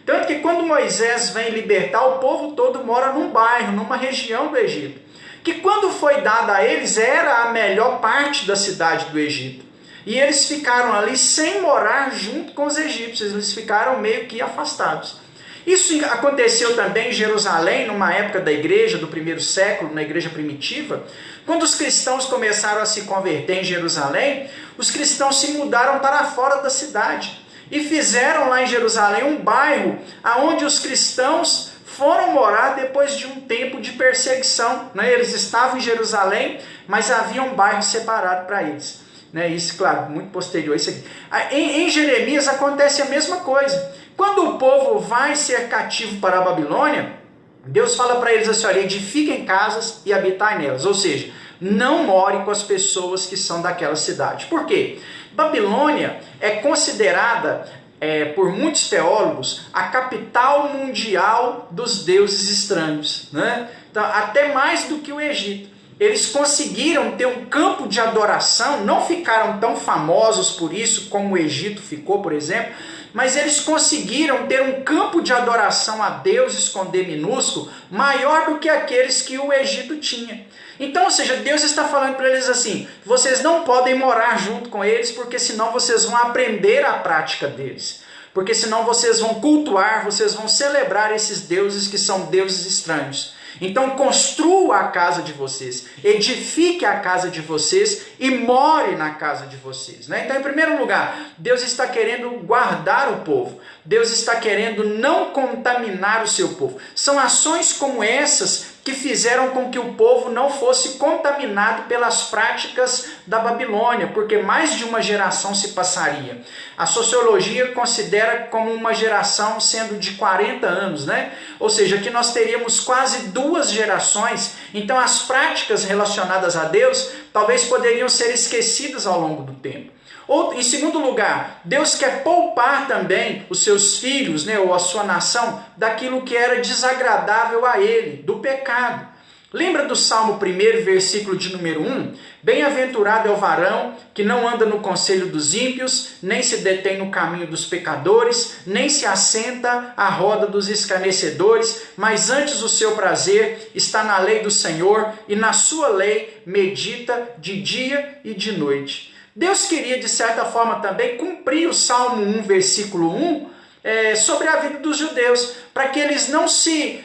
A: Tanto que quando Moisés vem libertar, o povo todo mora num bairro, numa região do Egito, que quando foi dada a eles era a melhor parte da cidade do Egito. E eles ficaram ali sem morar junto com os egípcios, eles ficaram meio que afastados. Isso aconteceu também em Jerusalém, numa época da igreja, do primeiro século, na igreja primitiva. Quando os cristãos começaram a se converter em Jerusalém, os cristãos se mudaram para fora da cidade e fizeram lá em Jerusalém um bairro onde os cristãos foram morar depois de um tempo de perseguição. Eles estavam em Jerusalém, mas havia um bairro separado para eles. Isso, claro, muito posterior a isso aqui. Em Jeremias acontece a mesma coisa. Quando o povo vai ser cativo para a Babilônia, Deus fala para eles assim: olha, edifiquem casas e habitai nelas. Ou seja, não more com as pessoas que são daquela cidade. Por quê? Babilônia é considerada, por muitos teólogos, a capital mundial dos deuses estranhos, né? Então, até mais do que o Egito. Eles conseguiram ter um campo de adoração, não ficaram tão famosos por isso como o Egito ficou, por exemplo, mas eles conseguiram ter um campo de adoração a deuses com D minúsculo maior do que aqueles que o Egito tinha. Então, ou seja, Deus está falando para eles assim: vocês não podem morar junto com eles, porque senão vocês vão aprender a prática deles. Porque senão vocês vão cultuar, vocês vão celebrar esses deuses que são deuses estranhos. Então construa a casa de vocês, edifique a casa de vocês e more na casa de vocês. Então, em primeiro lugar, Deus está querendo guardar o povo. Deus está querendo não contaminar o seu povo. São ações como essas que fizeram com que o povo não fosse contaminado pelas práticas da Babilônia, porque mais de uma geração se passaria. A sociologia considera como uma geração sendo de 40 anos, né? Ou seja, que nós teríamos quase 2 gerações, então as práticas relacionadas a Deus talvez poderiam ser esquecidas ao longo do tempo. Ou, em segundo lugar, Deus quer poupar também os seus filhos, né, ou a sua nação, daquilo que era desagradável a ele, do pecado. Lembra do Salmo 1, versículo de número 1? Bem-aventurado é o varão que não anda no conselho dos ímpios, nem se detém no caminho dos pecadores, nem se assenta à roda dos escarnecedores, mas antes o seu prazer está na lei do Senhor, e na sua lei medita de dia e de noite. Deus queria, de certa forma, também cumprir o Salmo 1, versículo 1, sobre a vida dos judeus, para que eles não se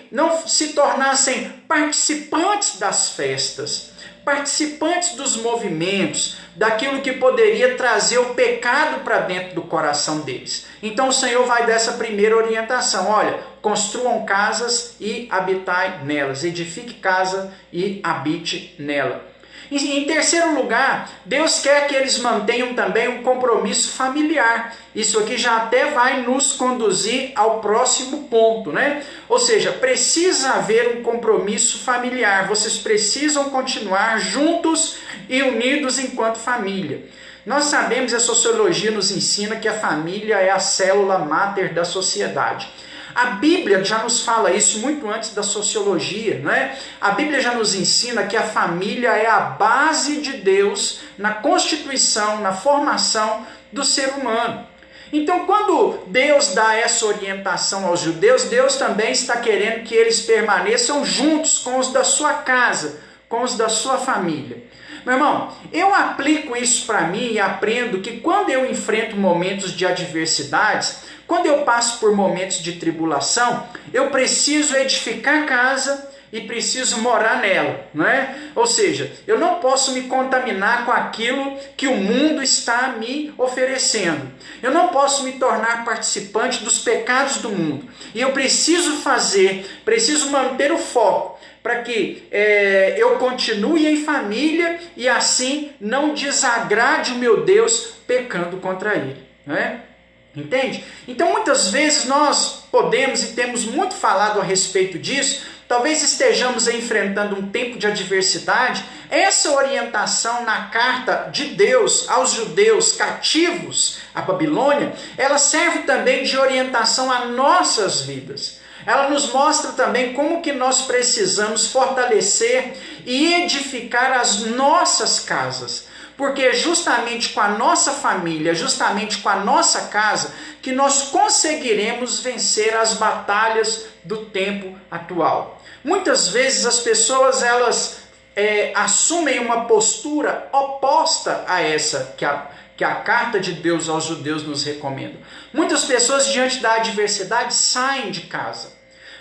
A: tornassem participantes das festas, participantes dos movimentos, daquilo que poderia trazer o pecado para dentro do coração deles. Então o Senhor vai dessa primeira orientação: olha, construam casas e habitai nelas, edifique casa e habite nela. Em terceiro lugar, Deus quer que eles mantenham também um compromisso familiar. Isso aqui já até vai nos conduzir ao próximo ponto, né? Ou seja, precisa haver um compromisso familiar. Vocês precisam continuar juntos e unidos enquanto família. Nós sabemos, a sociologia nos ensina que a família é a célula máter da sociedade. A Bíblia já nos fala isso muito antes da sociologia, não é? A Bíblia já nos ensina que a família é a base de Deus na constituição, na formação do ser humano. Então, quando Deus dá essa orientação aos judeus, Deus também está querendo que eles permaneçam juntos com os da sua casa, com os da sua família. Meu irmão, eu aplico isso para mim e aprendo que quando eu enfrento momentos de adversidades, quando eu passo por momentos de tribulação, eu preciso edificar casa e preciso morar nela, não é? Ou seja, eu não posso me contaminar com aquilo que o mundo está me oferecendo. Eu não posso me tornar participante dos pecados do mundo. E eu preciso manter o foco para que eu continue em família e assim não desagrade o meu Deus pecando contra ele, não é? Entende? Então muitas vezes nós podemos e temos muito falado a respeito disso, talvez estejamos enfrentando um tempo de adversidade. Essa orientação na carta de Deus aos judeus cativos à Babilônia, ela serve também de orientação a nossas vidas. Ela nos mostra também como que nós precisamos fortalecer e edificar as nossas casas. Porque é justamente com a nossa família, justamente com a nossa casa, que nós conseguiremos vencer as batalhas do tempo atual. Muitas vezes as pessoas assumem uma postura oposta a essa que a carta de Deus aos judeus nos recomenda. Muitas pessoas diante da adversidade saem de casa.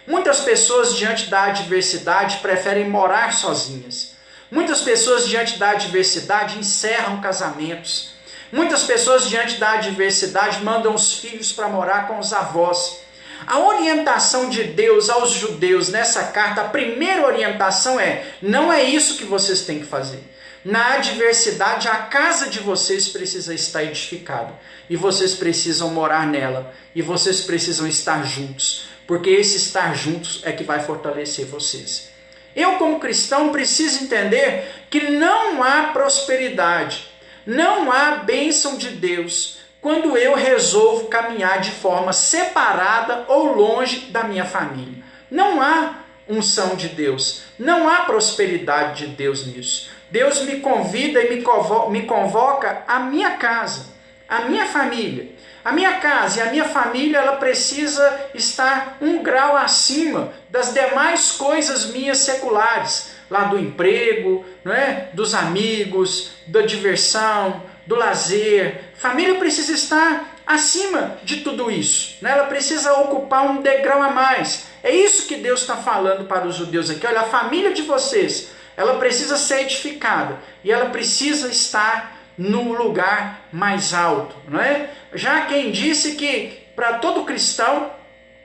A: Muitas pessoas diante da adversidade preferem morar sozinhas. Muitas pessoas diante da adversidade encerram casamentos. Muitas pessoas diante da adversidade mandam os filhos para morar com os avós. A orientação de Deus aos judeus nessa carta, a primeira orientação não é isso que vocês têm que fazer. Na adversidade, a casa de vocês precisa estar edificada. E vocês precisam morar nela. E vocês precisam estar juntos. Porque esse estar juntos é que vai fortalecer vocês. Eu, como cristão, preciso entender que não há prosperidade, não há bênção de Deus quando eu resolvo caminhar de forma separada ou longe da minha família. Não há unção de Deus, não há prosperidade de Deus nisso. Deus me convida e me convoca à minha casa, à minha família. A minha casa e a minha família, ela precisa estar um grau acima das demais coisas minhas seculares, lá do emprego, não é? Dos amigos, da diversão, do lazer. Família precisa estar acima de tudo isso, né? Ela precisa ocupar um degrau a mais. É isso que Deus está falando para os judeus aqui. Olha, a família de vocês, ela precisa ser edificada e ela precisa estar no lugar mais alto, não é? Já quem disse que para todo cristão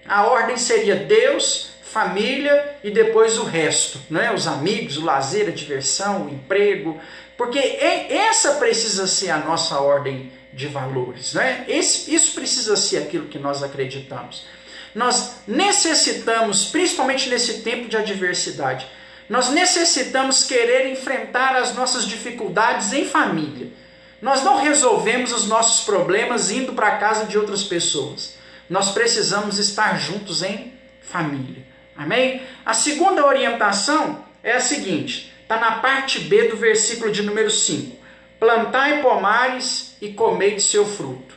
A: a ordem seria Deus, família e depois o resto, né? Os amigos, o lazer, a diversão, o emprego, porque essa precisa ser a nossa ordem de valores, né? Isso precisa ser aquilo que nós acreditamos. Nós necessitamos, principalmente nesse tempo de adversidade, nós necessitamos querer enfrentar as nossas dificuldades em família. Nós não resolvemos os nossos problemas indo para a casa de outras pessoas. Nós precisamos estar juntos em família. Amém? A segunda orientação é a seguinte, está na parte B do versículo de número 5. Plantai pomares e comei de seu fruto.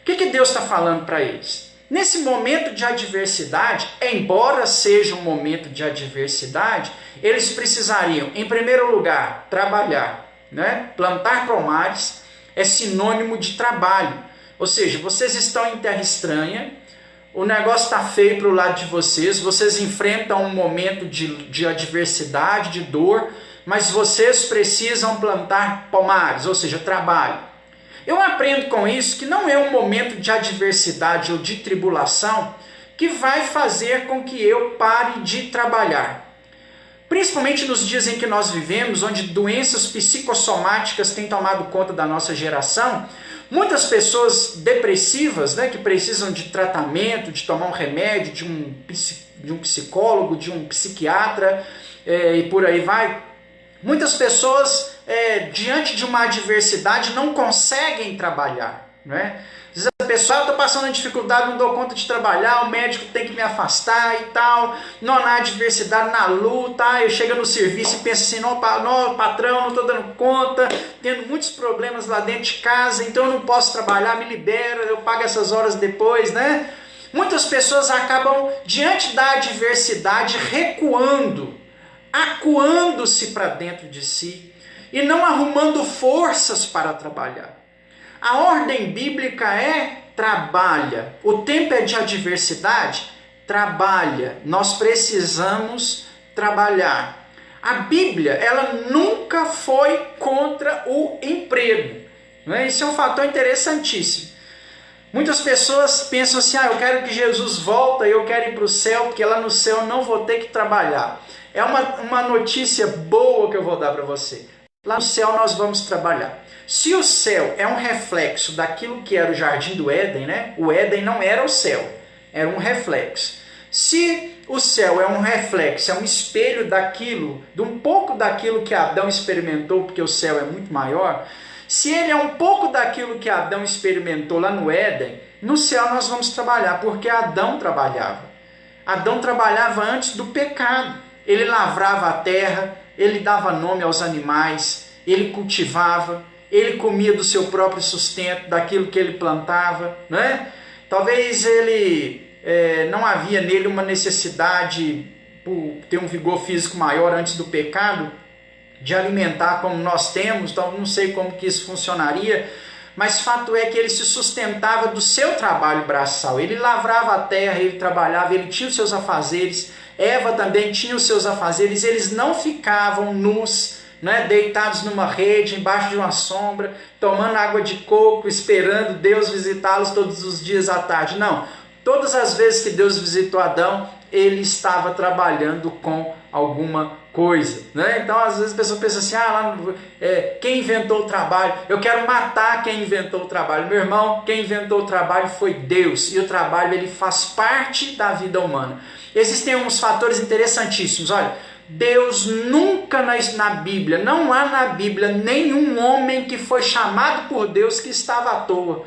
A: O que Deus está falando para eles? Nesse momento de adversidade, embora seja um momento de adversidade, eles precisariam, em primeiro lugar, trabalhar. Né? Plantar pomares é sinônimo de trabalho. Ou seja, vocês estão em terra estranha, o negócio está feio para o lado de vocês, vocês enfrentam um momento de adversidade, de dor, mas vocês precisam plantar pomares, ou seja, trabalho. Eu aprendo com isso que não é um momento de adversidade ou de tribulação que vai fazer com que eu pare de trabalhar. Principalmente nos dias em que nós vivemos, onde doenças psicossomáticas têm tomado conta da nossa geração, muitas pessoas depressivas, né, que precisam de tratamento, de tomar um remédio, de um psicólogo, de um psiquiatra, e por aí vai. Muitas pessoas, diante de uma adversidade, não conseguem trabalhar. Né? Às vezes a pessoa, eu estou passando dificuldade, não dou conta de trabalhar, o médico tem que me afastar e tal, não na adversidade, na luta, eu chego no serviço e penso assim, não, patrão, não estou dando conta, tendo muitos problemas lá dentro de casa, então eu não posso trabalhar, me libera, eu pago essas horas depois, né? Muitas pessoas acabam, diante da adversidade, recuando, acuando-se para dentro de si e não arrumando forças para trabalhar. A ordem bíblica é trabalha. O tempo é de adversidade? Trabalha. Nós precisamos trabalhar. A Bíblia, ela nunca foi contra o emprego. Né? Isso é um fator interessantíssimo. Muitas pessoas pensam assim, eu quero que Jesus volte, eu quero ir para o céu, porque lá no céu eu não vou ter que trabalhar. É uma notícia boa que eu vou dar para você. Lá no céu nós vamos trabalhar. Se o céu é um reflexo daquilo que era o jardim do Éden, né? O Éden não era o céu, era um reflexo. Se o céu é um reflexo, é um espelho daquilo, de um pouco daquilo que Adão experimentou, porque o céu é muito maior, se ele é um pouco daquilo que Adão experimentou lá no Éden, no céu nós vamos trabalhar, porque Adão trabalhava. Adão trabalhava antes do pecado. Ele lavrava a terra, ele dava nome aos animais, ele cultivava, ele comia do seu próprio sustento, daquilo que ele plantava, né? Talvez ele não havia nele uma necessidade, por ter um vigor físico maior antes do pecado, de alimentar como nós temos, então não sei como que isso funcionaria, mas fato é que ele se sustentava do seu trabalho braçal, ele lavrava a terra, ele trabalhava, ele tinha os seus afazeres, Eva também tinha os seus afazeres, eles não ficavam nus, né, deitados numa rede, embaixo de uma sombra, tomando água de coco, esperando Deus visitá-los todos os dias à tarde. Não, todas as vezes que Deus visitou Adão, ele estava trabalhando com alguma coisa. Né? Então, às vezes a pessoa pensa assim, quem inventou o trabalho? Eu quero matar quem inventou o trabalho. Meu irmão, quem inventou o trabalho foi Deus, e o trabalho ele faz parte da vida humana. Existem uns fatores interessantíssimos, olha, Deus nunca na Bíblia, não há na Bíblia nenhum homem que foi chamado por Deus que estava à toa.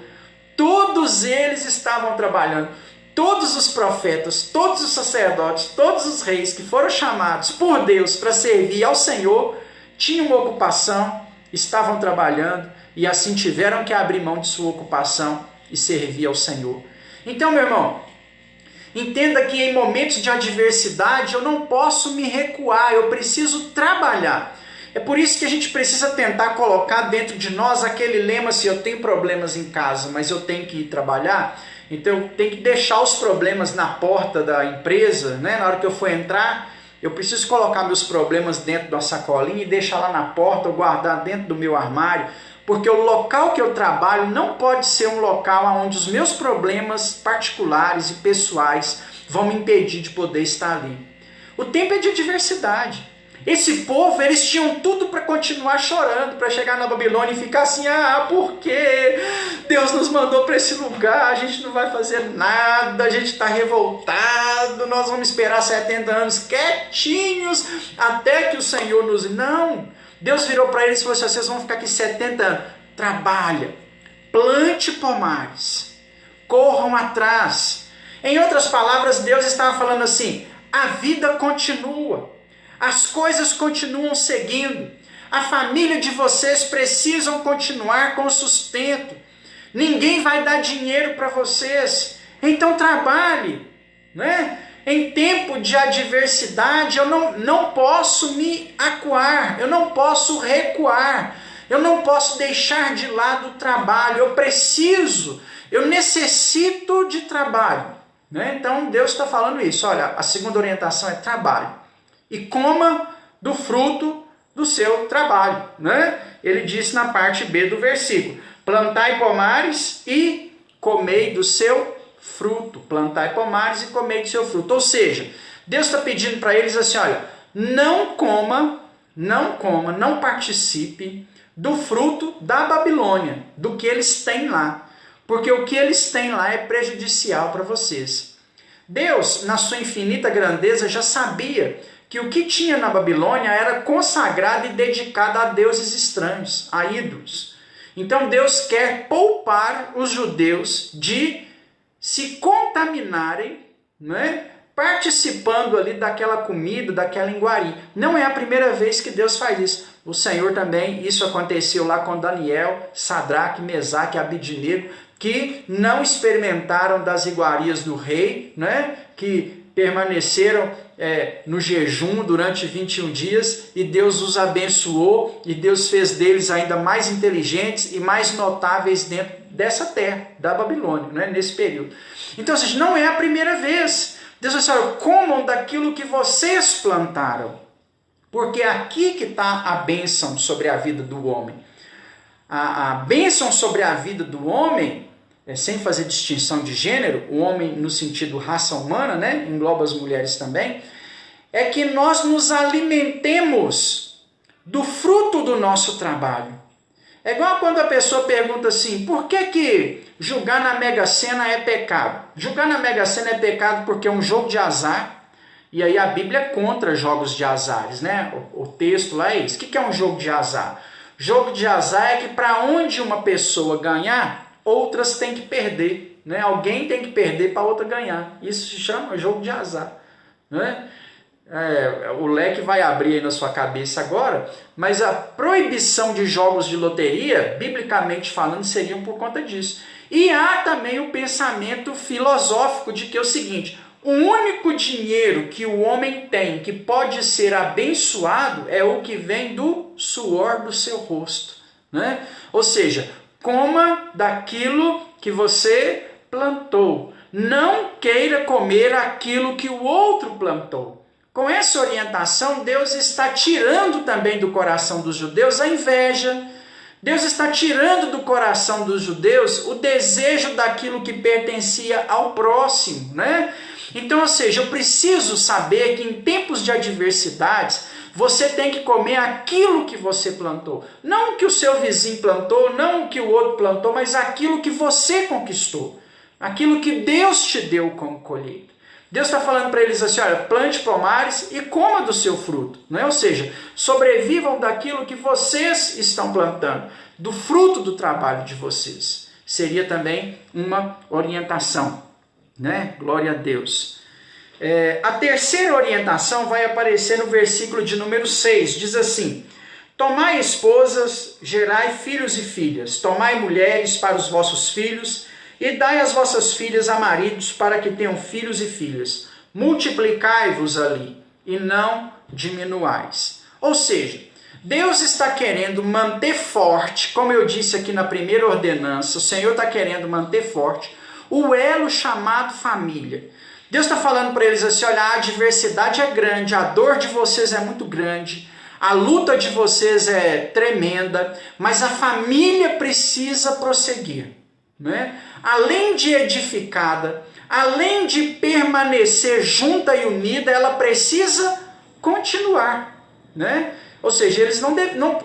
A: Todos eles estavam trabalhando. Todos os profetas, todos os sacerdotes, todos os reis que foram chamados por Deus para servir ao Senhor, tinham uma ocupação, estavam trabalhando e assim tiveram que abrir mão de sua ocupação e servir ao Senhor. Então, meu irmão, entenda que em momentos de adversidade eu não posso me recuar, eu preciso trabalhar. É por isso que a gente precisa tentar colocar dentro de nós aquele lema assim, eu tenho problemas em casa, mas eu tenho que ir trabalhar, então eu tenho que deixar os problemas na porta da empresa, né? Na hora que eu for entrar, eu preciso colocar meus problemas dentro de uma sacolinha e deixar lá na porta, ou guardar dentro do meu armário, Porque o local que eu trabalho não pode ser um local onde os meus problemas particulares e pessoais vão me impedir de poder estar ali. O tempo é de adversidade. Esse povo, eles tinham tudo para continuar chorando, para chegar na Babilônia e ficar assim, por quê? Deus nos mandou para esse lugar, a gente não vai fazer nada, a gente está revoltado, nós vamos esperar 70 anos quietinhos até que o Senhor nos... Não! Deus virou para eles e falou assim, vocês vão ficar aqui 70 anos, trabalha, plante pomares, corram atrás. Em outras palavras, Deus estava falando assim, a vida continua. As coisas continuam seguindo. A família de vocês precisam continuar com o sustento. Ninguém vai dar dinheiro para vocês. Então trabalhe, né? Em tempo de adversidade, eu não posso me acuar, eu não posso recuar, eu não posso deixar de lado o trabalho. Eu necessito de trabalho, né? Então Deus está falando isso. Olha, a segunda orientação é trabalho. E coma do fruto do seu trabalho, né? Ele disse na parte B do versículo, plantai pomares e comei do seu fruto. Plantai pomares e comei do seu fruto. Ou seja, Deus está pedindo para eles assim, olha, não participe do fruto da Babilônia, do que eles têm lá. Porque o que eles têm lá é prejudicial para vocês. Deus, na sua infinita grandeza, já sabia que o que tinha na Babilônia era consagrado e dedicado a deuses estranhos, a ídolos. Então Deus quer poupar os judeus de se contaminarem, né, participando ali daquela comida, daquela iguaria. Não é a primeira vez que Deus faz isso. O Senhor também, isso aconteceu lá com Daniel, Sadraque, Mesaque e Abidnego, que não experimentaram das iguarias do rei, né, que permaneceram no jejum durante 21 dias e Deus os abençoou e Deus fez deles ainda mais inteligentes e mais notáveis dentro dessa terra, da Babilônia, né, nesse período. Então, ou seja, não é a primeira vez. Deus disse, olha, comam daquilo que vocês plantaram, porque é aqui que está a bênção sobre a vida do homem. A bênção sobre a vida do homem, sem fazer distinção de gênero, o homem no sentido raça humana, né, engloba as mulheres também, é que nós nos alimentemos do fruto do nosso trabalho. É igual quando a pessoa pergunta assim, por que jogar na Mega Sena é pecado? Jogar na Mega Sena é pecado porque é um jogo de azar, e aí a Bíblia é contra jogos de azares, né? O texto lá é isso. O que é um jogo de azar? Jogo de azar é que para onde uma pessoa ganhar, outras têm que perder, né? Alguém tem que perder para outra ganhar. Isso se chama jogo de azar, né? O leque vai abrir aí na sua cabeça agora, mas a proibição de jogos de loteria, biblicamente falando, seriam por conta disso. E há também o pensamento filosófico de que é o seguinte, o único dinheiro que o homem tem que pode ser abençoado é o que vem do suor do seu rosto, né? Ou seja, coma daquilo que você plantou. Não queira comer aquilo que o outro plantou. Com essa orientação, Deus está tirando também do coração dos judeus a inveja. Deus está tirando do coração dos judeus o desejo daquilo que pertencia ao próximo, né? Então, ou seja, eu preciso saber que em tempos de adversidades, você tem que comer aquilo que você plantou. Não o que o seu vizinho plantou, não o que o outro plantou, mas aquilo que você conquistou. Aquilo que Deus te deu como colheita. Deus está falando para eles assim, olha, plante pomares e coma do seu fruto. Não é? Ou seja, sobrevivam daquilo que vocês estão plantando, do fruto do trabalho de vocês. Seria também uma orientação, né? Glória a Deus. A terceira orientação vai aparecer no versículo de número 6, diz assim, tomai esposas, gerai filhos e filhas, tomai mulheres para os vossos filhos, e dai as vossas filhas a maridos para que tenham filhos e filhas. Multiplicai-vos ali, e não diminuais. Ou seja, Deus está querendo manter forte, como eu disse aqui na primeira ordenança, o Senhor está querendo manter forte o elo chamado família. Deus está falando para eles assim, olha, a adversidade é grande, a dor de vocês é muito grande, a luta de vocês é tremenda, mas a família precisa prosseguir, né? Além de edificada, além de permanecer junta e unida, ela precisa continuar, né? Ou seja, eles não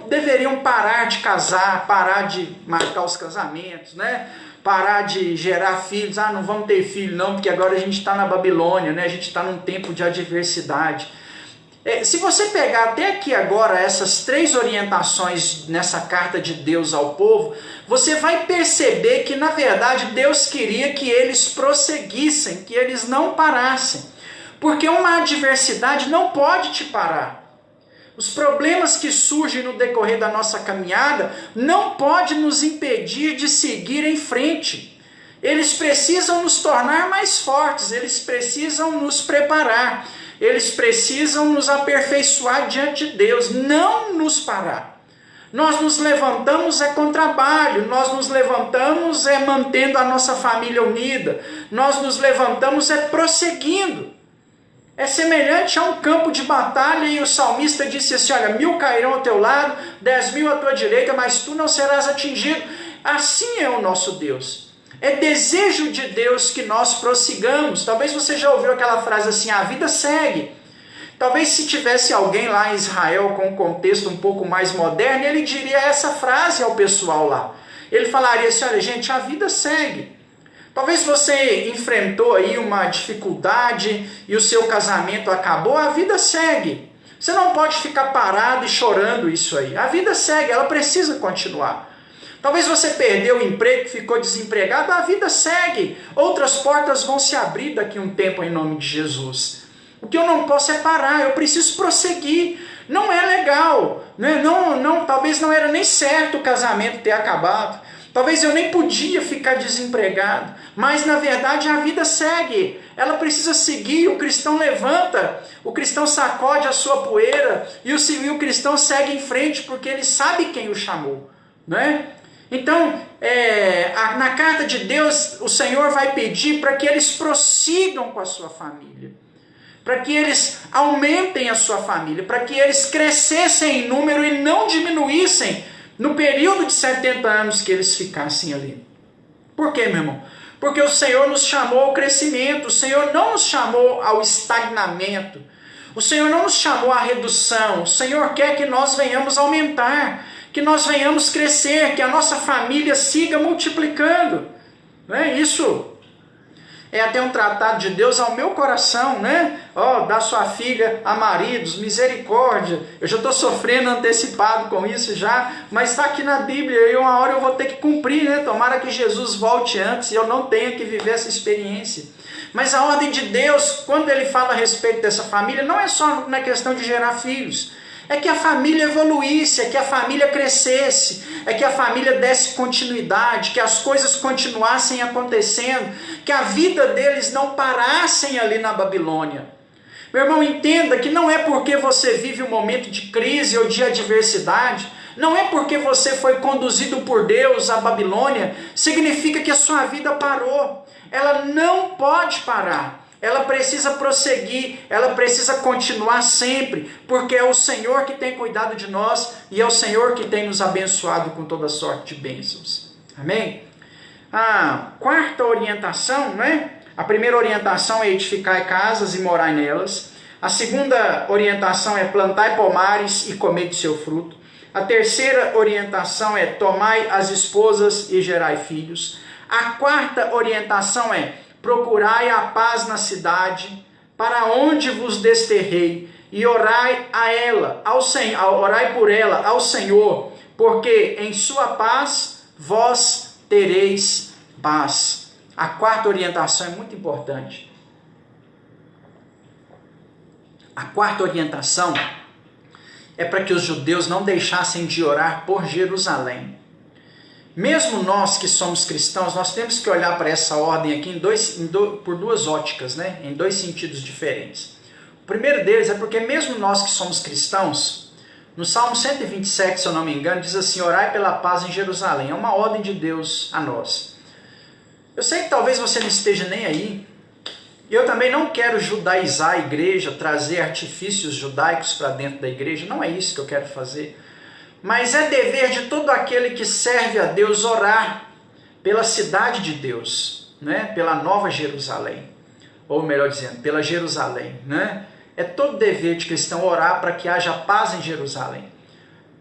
A: deveriam parar de casar, parar de marcar os casamentos, né? Parar de gerar filhos. Ah, não vamos ter filho não, porque agora a gente está na Babilônia, né? A gente está num tempo de adversidade. Se você pegar até aqui agora essas 3 orientações nessa carta de Deus ao povo, você vai perceber que na verdade Deus queria que eles prosseguissem, que eles não parassem. Porque uma adversidade não pode te parar. Os problemas que surgem no decorrer da nossa caminhada não podem nos impedir de seguir em frente. Eles precisam nos tornar mais fortes, eles precisam nos preparar, eles precisam nos aperfeiçoar diante de Deus, não nos parar. Nós nos levantamos com trabalho, nós nos levantamos mantendo a nossa família unida, nós nos levantamos prosseguindo. É semelhante a um campo de batalha e o salmista disse assim, olha, 1000 cairão ao teu lado, 10.000 à tua direita, mas tu não serás atingido. Assim é o nosso Deus. É desejo de Deus que nós prossigamos. Talvez você já ouviu aquela frase assim, a vida segue. Talvez se tivesse alguém lá em Israel com um contexto um pouco mais moderno, ele diria essa frase ao pessoal lá. Ele falaria assim, olha gente, a vida segue. Talvez você enfrentou aí uma dificuldade e o seu casamento acabou, a vida segue. Você não pode ficar parado e chorando isso aí. A vida segue, ela precisa continuar. Talvez você perdeu o emprego, ficou desempregado, a vida segue. Outras portas vão se abrir daqui a um tempo em nome de Jesus. O que eu não posso é parar, eu preciso prosseguir. Não é legal, né? Talvez não era nem certo o casamento ter acabado. Talvez eu nem podia ficar desempregado, mas na verdade a vida segue, ela precisa seguir, o cristão levanta, o cristão sacode a sua poeira e o cristão segue em frente porque ele sabe quem o chamou, né? Então, na carta de Deus, o Senhor vai pedir para que eles prossigam com a sua família, para que eles aumentem a sua família, para que eles crescessem em número e não diminuíssem no período de 70 anos que eles ficassem ali. Por quê, meu irmão? Porque o Senhor nos chamou ao crescimento, o Senhor não nos chamou ao estagnamento, o Senhor não nos chamou à redução, o Senhor quer que nós venhamos aumentar, que nós venhamos crescer, que a nossa família siga multiplicando. Né? Isso é até um tratado de Deus ao meu coração, né? Dá sua filha a maridos, misericórdia. Eu já estou sofrendo antecipado com isso já, mas está aqui na Bíblia e uma hora eu vou ter que cumprir, né? Tomara que Jesus volte antes e eu não tenha que viver essa experiência. Mas a ordem de Deus, quando ele fala a respeito dessa família, não é só na questão de gerar filhos. É que a família evoluísse, é que a família crescesse, é que a família desse continuidade, que as coisas continuassem acontecendo, que a vida deles não parassem ali na Babilônia. Meu irmão, entenda que não é porque você vive um momento de crise ou de adversidade, não é porque você foi conduzido por Deus à Babilônia, significa que a sua vida parou. Ela não pode parar. Ela precisa prosseguir, ela precisa continuar sempre, porque é o Senhor que tem cuidado de nós e é o Senhor que tem nos abençoado com toda sorte de bênçãos. Amém? A quarta orientação, né? A primeira orientação é edificar casas e morar nelas. A segunda orientação é plantar pomares e comer de seu fruto. A terceira orientação é tomai as esposas e gerai filhos. A quarta orientação é procurai a paz na cidade, para onde vos desterrei, e orai a ela, orai por ela, ao Senhor, porque em sua paz vós tereis paz. A quarta orientação é muito importante. A quarta orientação é para que os judeus não deixassem de orar por Jerusalém. Mesmo nós que somos cristãos, nós temos que olhar para essa ordem aqui por duas óticas, né? Em dois sentidos diferentes. O primeiro deles é porque mesmo nós que somos cristãos, no Salmo 127, se eu não me engano, diz assim, orai pela paz em Jerusalém. É uma ordem de Deus a nós. Eu sei que talvez você não esteja nem aí, Eu também não quero judaizar a igreja, trazer artifícios judaicos para dentro da igreja, não é isso que eu quero fazer. Mas é dever de todo aquele que serve a Deus orar pela cidade de Deus, né? Pela Nova Jerusalém, ou melhor dizendo, pela Jerusalém, né? É todo dever de cristão orar para que haja paz em Jerusalém.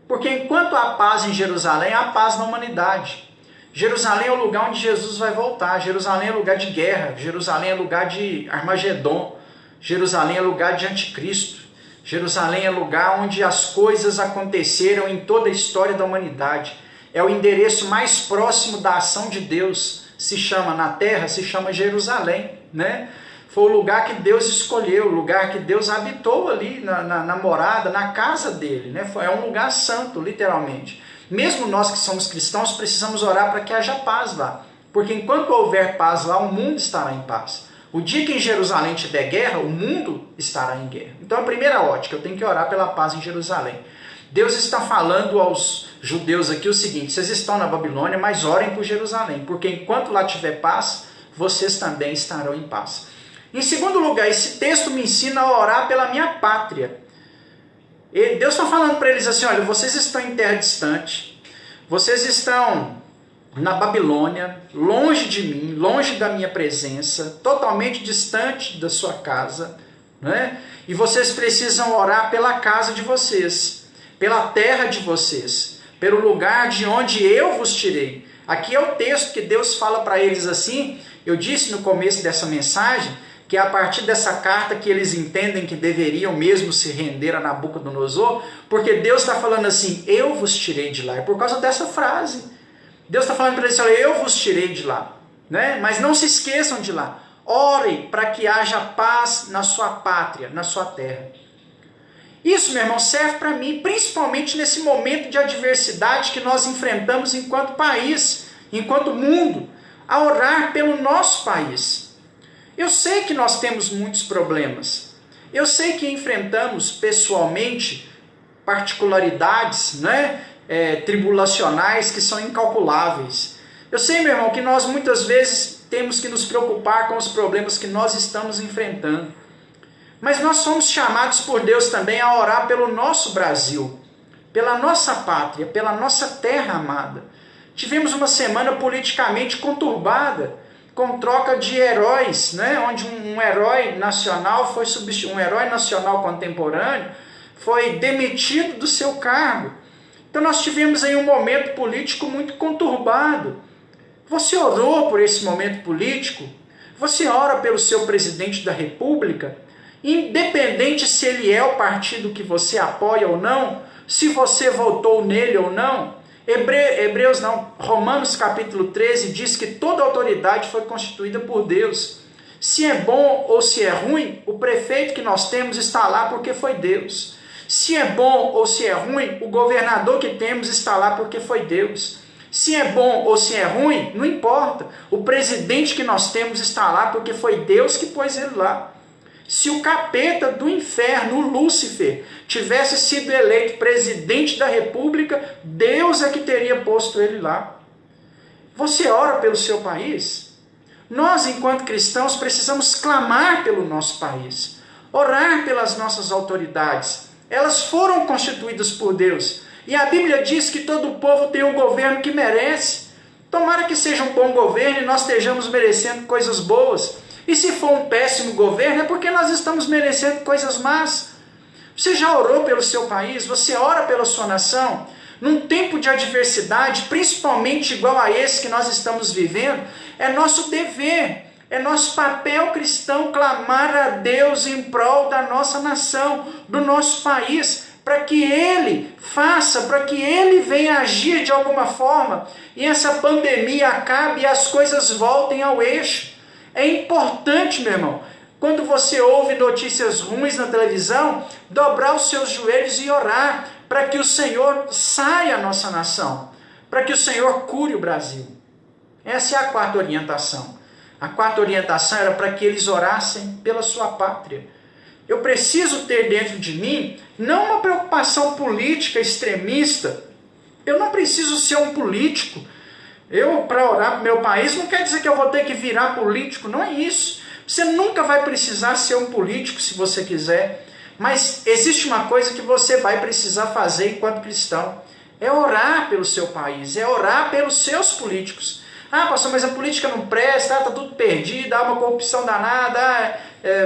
A: Porque enquanto há paz em Jerusalém, há paz na humanidade. Jerusalém é o lugar onde Jesus vai voltar. Jerusalém é lugar de guerra. Jerusalém é lugar de Armagedon. Jerusalém é lugar de anticristo. Jerusalém é lugar onde as coisas aconteceram em toda a história da humanidade. É o endereço mais próximo da ação de Deus. Se chama na terra, se chama Jerusalém, né? Foi o lugar que Deus escolheu, o lugar que Deus habitou ali na morada, na casa dele, né? É um lugar santo, literalmente. Mesmo nós que somos cristãos, precisamos orar para que haja paz lá. Porque enquanto houver paz lá, o mundo estará em paz. O dia que em Jerusalém tiver guerra, o mundo estará em guerra. Então a primeira ótica, eu tenho que orar pela paz em Jerusalém. Deus está falando aos judeus aqui o seguinte: vocês estão na Babilônia, mas orem por Jerusalém, porque enquanto lá tiver paz, vocês também estarão em paz. Em segundo lugar, esse texto me ensina a orar pela minha pátria. E Deus está falando para eles assim: olha, vocês estão em terra distante, vocês estão na Babilônia, longe de mim, longe da minha presença, totalmente distante da sua casa, né? E vocês precisam orar pela casa de vocês, pela terra de vocês, pelo lugar de onde eu vos tirei. Aqui é o texto que Deus fala para eles assim. Eu disse no começo dessa mensagem que é a partir dessa carta que eles entendem que deveriam mesmo se render a Nabucodonosor, porque Deus está falando assim: eu vos tirei de lá. É por causa dessa frase. Deus está falando para eles: olha, eu vos tirei de lá, né? Mas não se esqueçam de lá. Ore para que haja paz na sua pátria, na sua terra. Isso, meu irmão, serve para mim, principalmente nesse momento de adversidade que nós enfrentamos enquanto país, enquanto mundo, a orar pelo nosso país. Eu sei que nós temos muitos problemas. Eu sei que enfrentamos pessoalmente particularidades, né, tribulacionais que são incalculáveis. Eu sei, meu irmão, que nós muitas vezes temos que nos preocupar com os problemas que nós estamos enfrentando. Mas nós somos chamados por Deus também a orar pelo nosso Brasil, pela nossa pátria, pela nossa terra amada. Tivemos uma semana politicamente conturbada, com troca de heróis, né? Onde um herói nacional foi substituído, um herói nacional contemporâneo foi demitido do seu cargo. Então nós tivemos aí um momento político muito conturbado. Você orou por esse momento político? Você ora pelo seu presidente da República? Independente se ele é o partido que você apoia ou não, se você votou nele ou não. Romanos capítulo 13 diz que toda autoridade foi constituída por Deus. Se é bom ou se é ruim, o prefeito que nós temos está lá porque foi Deus. Se é bom ou se é ruim, o governador que temos está lá porque foi Deus. Se é bom ou se é ruim, não importa. O presidente que nós temos está lá porque foi Deus que pôs ele lá. Se o capeta do inferno, o Lúcifer, tivesse sido eleito presidente da República, Deus é que teria posto ele lá. Você ora pelo seu país? Nós, enquanto cristãos, precisamos clamar pelo nosso país, orar pelas nossas autoridades. Elas foram constituídas por Deus. E a Bíblia diz que todo o povo tem o governo que merece. Tomara que seja um bom governo e nós estejamos merecendo coisas boas. E se for um péssimo governo, é porque nós estamos merecendo coisas más. Você já orou pelo seu país? Você ora pela sua nação? Num tempo de adversidade, principalmente igual a esse que nós estamos vivendo, é nosso dever, é nosso papel cristão clamar a Deus em prol da nossa nação, do nosso país, para que Ele faça, para que Ele venha agir de alguma forma e essa pandemia acabe e as coisas voltem ao eixo. É importante, meu irmão, quando você ouve notícias ruins na televisão, dobrar os seus joelhos e orar para que o Senhor saia a nossa nação, para que o Senhor cure o Brasil. Essa é a quarta orientação. A quarta orientação era para que eles orassem pela sua pátria. Eu preciso ter dentro de mim não uma preocupação política extremista. Eu não preciso ser um político. Para orar para o meu país não quer dizer que eu vou ter que virar político, não é isso. Você nunca vai precisar ser um político se você quiser, mas existe uma coisa que você vai precisar fazer enquanto cristão, é orar pelo seu país, é orar pelos seus políticos. Ah, pastor, mas a política não presta, está tudo perdido, há uma corrupção danada,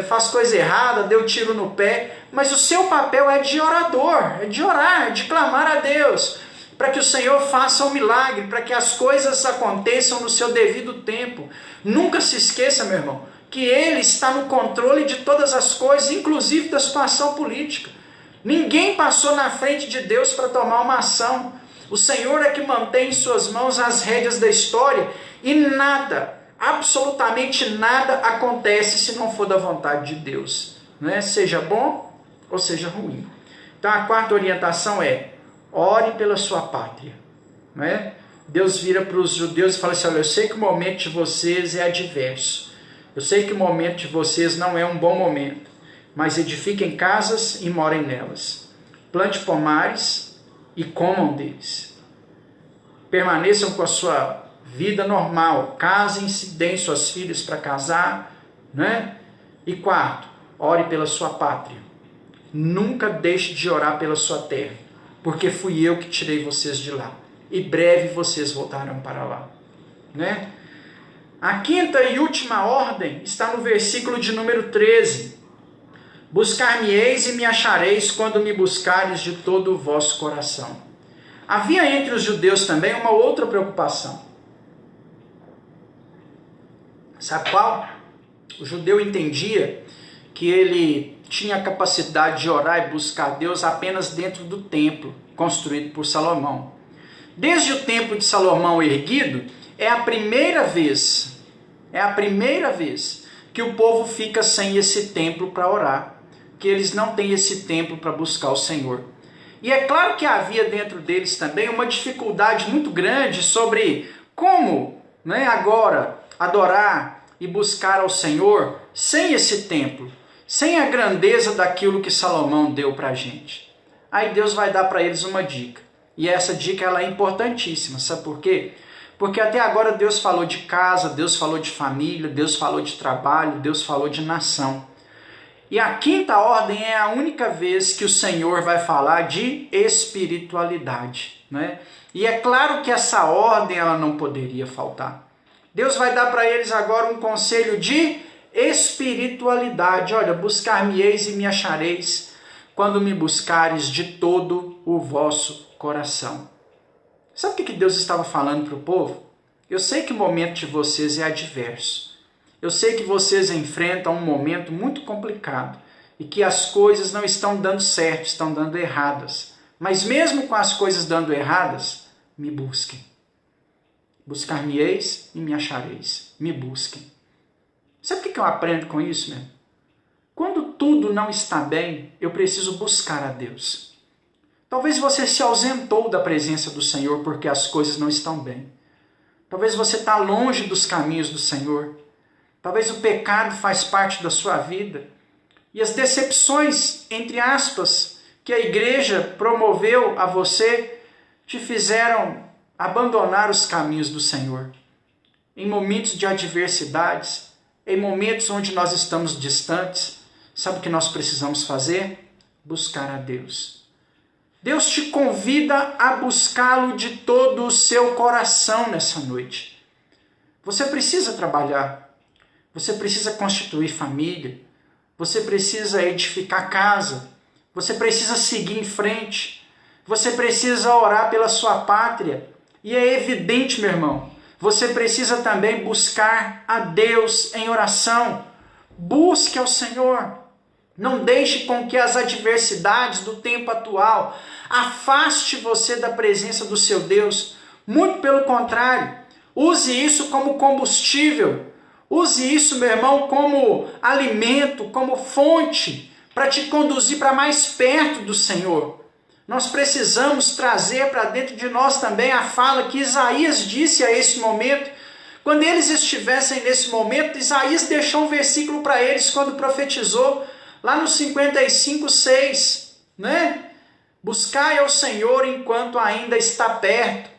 A: faz coisa errada, deu tiro no pé. Mas o seu papel é de orador, é de orar, é de clamar a Deus, para que o Senhor faça um milagre, para que as coisas aconteçam no seu devido tempo. Nunca se esqueça, meu irmão, que Ele está no controle de todas as coisas, inclusive da situação política. Ninguém passou na frente de Deus para tomar uma ação. O Senhor é que mantém em suas mãos as rédeas da história e nada, absolutamente nada acontece se não for da vontade de Deus, né? Seja bom ou seja ruim. Então a quarta orientação é: ore pela sua pátria, né? Deus vira para os judeus e fala assim: olha, eu sei que o momento de vocês é adverso, eu sei que o momento de vocês não é um bom momento, mas edifiquem casas e morem nelas, plante pomares e comam deles. Permaneçam com a sua vida normal, casem-se, deem suas filhas para casar, né? E quarto, ore pela sua pátria. Nunca deixe de orar pela sua terra, porque fui eu que tirei vocês de lá, e breve vocês voltarão para lá, né? A quinta e última ordem está no versículo de número 13. Buscar-me-eis e me achareis quando me buscares de todo o vosso coração. Havia entre os judeus também uma outra preocupação. Sabe qual? O judeu entendia que ele tinha a capacidade de orar e buscar Deus apenas dentro do templo construído por Salomão. Desde o templo de Salomão erguido, é a primeira vez que o povo fica sem esse templo para orar, que eles não têm esse templo para buscar o Senhor. E é claro que havia dentro deles também uma dificuldade muito grande sobre como, né, agora adorar e buscar ao Senhor sem esse templo, sem a grandeza daquilo que Salomão deu para a gente. Aí Deus vai dar para eles uma dica, e essa dica ela é importantíssima, sabe por quê? Porque até agora Deus falou de casa, Deus falou de família, Deus falou de trabalho, Deus falou de nação. E a quinta ordem é a única vez que o Senhor vai falar de espiritualidade, né? E é claro que essa ordem ela não poderia faltar. Deus vai dar para eles agora um conselho de espiritualidade. Olha, buscar-me-eis e me achareis quando me buscares de todo o vosso coração. Sabe o que Deus estava falando para o povo? Eu sei que o momento de vocês é adverso. Eu sei que vocês enfrentam um momento muito complicado e que as coisas não estão dando certo, estão dando erradas. Mas mesmo com as coisas dando erradas, me busquem. Buscar-me-eis e me achareis. Me busquem. Sabe o que eu aprendo com isso, meu? Quando tudo não está bem, eu preciso buscar a Deus. Talvez você se ausentou da presença do Senhor porque as coisas não estão bem. Talvez você está longe dos caminhos do Senhor. Talvez o pecado faz parte da sua vida. E as decepções, entre aspas, que a igreja promoveu a você, te fizeram abandonar os caminhos do Senhor. Em momentos de adversidades, em momentos onde nós estamos distantes, sabe o que nós precisamos fazer? Buscar a Deus. Deus te convida a buscá-lo de todo o seu coração nessa noite. Você precisa trabalhar. Você precisa constituir família, você precisa edificar casa, você precisa seguir em frente, você precisa orar pela sua pátria. E é evidente, meu irmão, você precisa também buscar a Deus em oração. Busque ao Senhor. Não deixe com que as adversidades do tempo atual afaste você da presença do seu Deus. Muito pelo contrário, use isso como combustível. Use isso, meu irmão, como alimento, como fonte, para te conduzir para mais perto do Senhor. Nós precisamos trazer para dentro de nós também a fala que Isaías disse a esse momento. Quando eles estivessem nesse momento, Isaías deixou um versículo para eles quando profetizou, lá no 55:6, né? Buscai ao Senhor enquanto ainda está perto.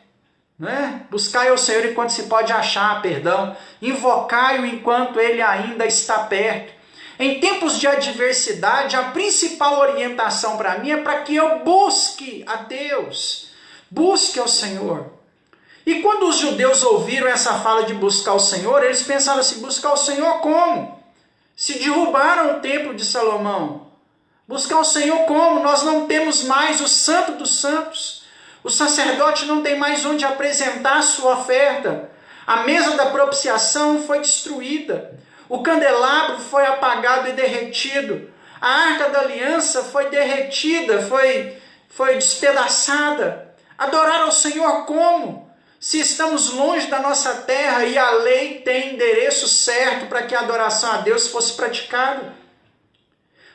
A: né? Buscai ao Senhor enquanto se pode achar, perdão. Invocai-o enquanto ele ainda está perto. Em tempos de adversidade, a principal orientação para mim é para que eu busque a Deus. Busque ao Senhor. E quando os judeus ouviram essa fala de buscar o Senhor, eles pensaram assim, buscar o Senhor como? Se derrubaram o templo de Salomão. Buscar o Senhor como? Nós não temos mais o Santo dos Santos. O sacerdote não tem mais onde apresentar a sua oferta. A mesa da propiciação foi destruída. O candelabro foi apagado e derretido. A arca da aliança foi derretida, foi despedaçada. Adorar ao Senhor como? Se estamos longe da nossa terra e a lei tem endereço certo para que a adoração a Deus fosse praticada.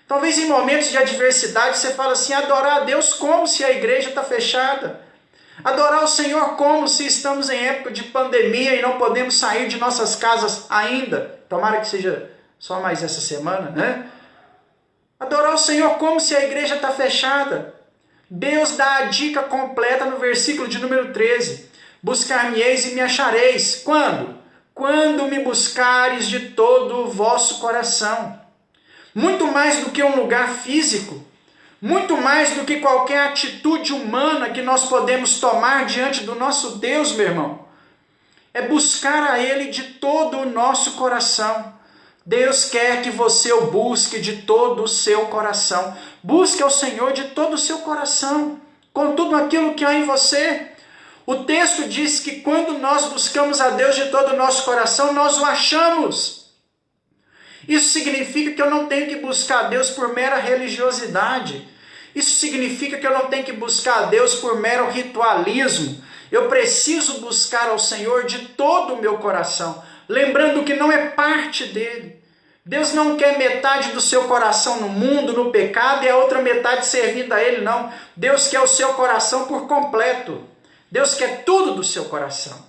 A: Talvez em momentos de adversidade você fala assim, adorar a Deus como se a igreja está fechada? Adorar o Senhor como se estamos em época de pandemia e não podemos sair de nossas casas ainda? Tomara que seja só mais essa semana, né? Adorar o Senhor como se a igreja está fechada? Deus dá a dica completa no versículo de número 13. Buscar-me-eis e me achareis. Quando? Quando me buscares de todo o vosso coração. Muito mais do que um lugar físico, muito mais do que qualquer atitude humana que nós podemos tomar diante do nosso Deus, meu irmão, é buscar a Ele de todo o nosso coração. Deus quer que você o busque de todo o seu coração. Busque ao Senhor de todo o seu coração, com tudo aquilo que há em você. O texto diz que quando nós buscamos a Deus de todo o nosso coração, nós o achamos. Isso significa que eu não tenho que buscar a Deus por mera religiosidade. Isso significa que eu não tenho que buscar a Deus por mero ritualismo. Eu preciso buscar ao Senhor de todo o meu coração, lembrando que não é parte dele. Deus não quer metade do seu coração no mundo, no pecado, e a outra metade servindo a Ele, não. Deus quer o seu coração por completo. Deus quer tudo do seu coração.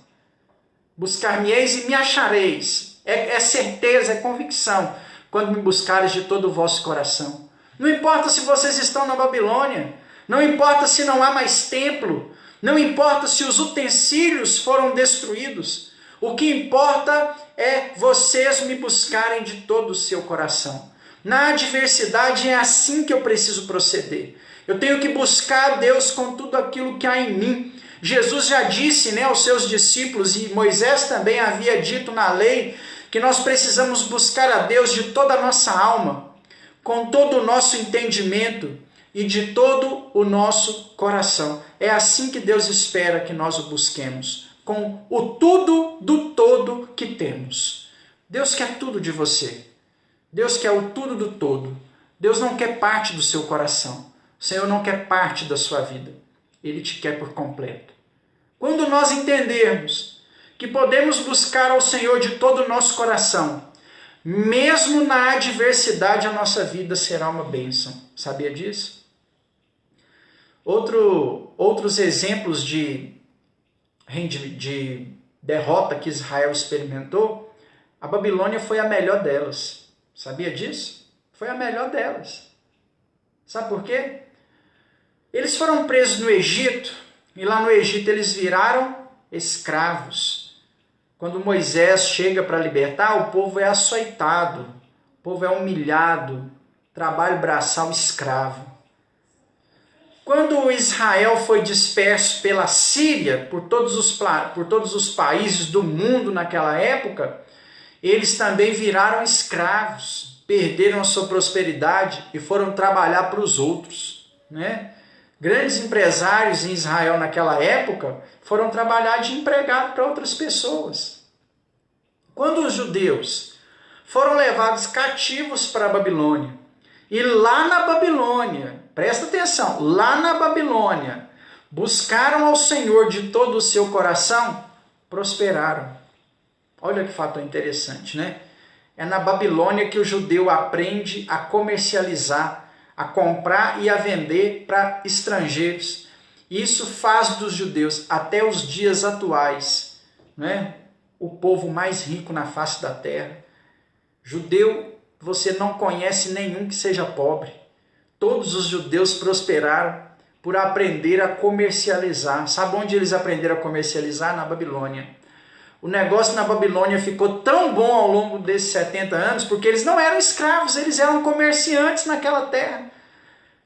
A: Buscar-me-eis e me achareis. É certeza, é convicção, quando me buscares de todo o vosso coração. Não importa se vocês estão na Babilônia, não importa se não há mais templo, não importa se os utensílios foram destruídos, o que importa é vocês me buscarem de todo o seu coração. Na adversidade é assim que eu preciso proceder. Eu tenho que buscar a Deus com tudo aquilo que há em mim. Jesus já disse, aos seus discípulos, e Moisés também havia dito na lei, que nós precisamos buscar a Deus de toda a nossa alma, com todo o nosso entendimento e de todo o nosso coração. É assim que Deus espera que nós o busquemos, com o tudo do todo que temos. Deus quer tudo de você. Deus quer o tudo do todo. Deus não quer parte do seu coração. O Senhor não quer parte da sua vida. Ele te quer por completo. Quando nós entendermos que podemos buscar ao Senhor de todo o nosso coração, mesmo na adversidade, a nossa vida será uma bênção. Sabia disso? Outros exemplos de derrota que Israel experimentou, a Babilônia foi a melhor delas. Sabia disso? Foi a melhor delas. Sabe por quê? Eles foram presos no Egito, e lá no Egito eles viraram escravos. Quando Moisés chega para libertar, o povo é açoitado, o povo é humilhado, trabalho braçal escravo. Quando Israel foi disperso pela Síria, por todos os países do mundo naquela época, eles também viraram escravos, perderam a sua prosperidade e foram trabalhar para os outros, Grandes empresários em Israel naquela época foram trabalhar de empregado para outras pessoas. Quando os judeus foram levados cativos para a Babilônia, e lá na Babilônia, presta atenção, lá na Babilônia, buscaram ao Senhor de todo o seu coração, prosperaram. Olha que fato interessante, É na Babilônia que o judeu aprende a comercializar, a comprar e a vender para estrangeiros. Isso faz dos judeus, até os dias atuais, o povo mais rico na face da terra. Judeu, você não conhece nenhum que seja pobre. Todos os judeus prosperaram, por aprender a comercializar. Sabe onde eles aprenderam a comercializar? Na Babilônia. O negócio na Babilônia ficou tão bom ao longo desses 70 anos, porque eles não eram escravos, eles eram comerciantes naquela terra.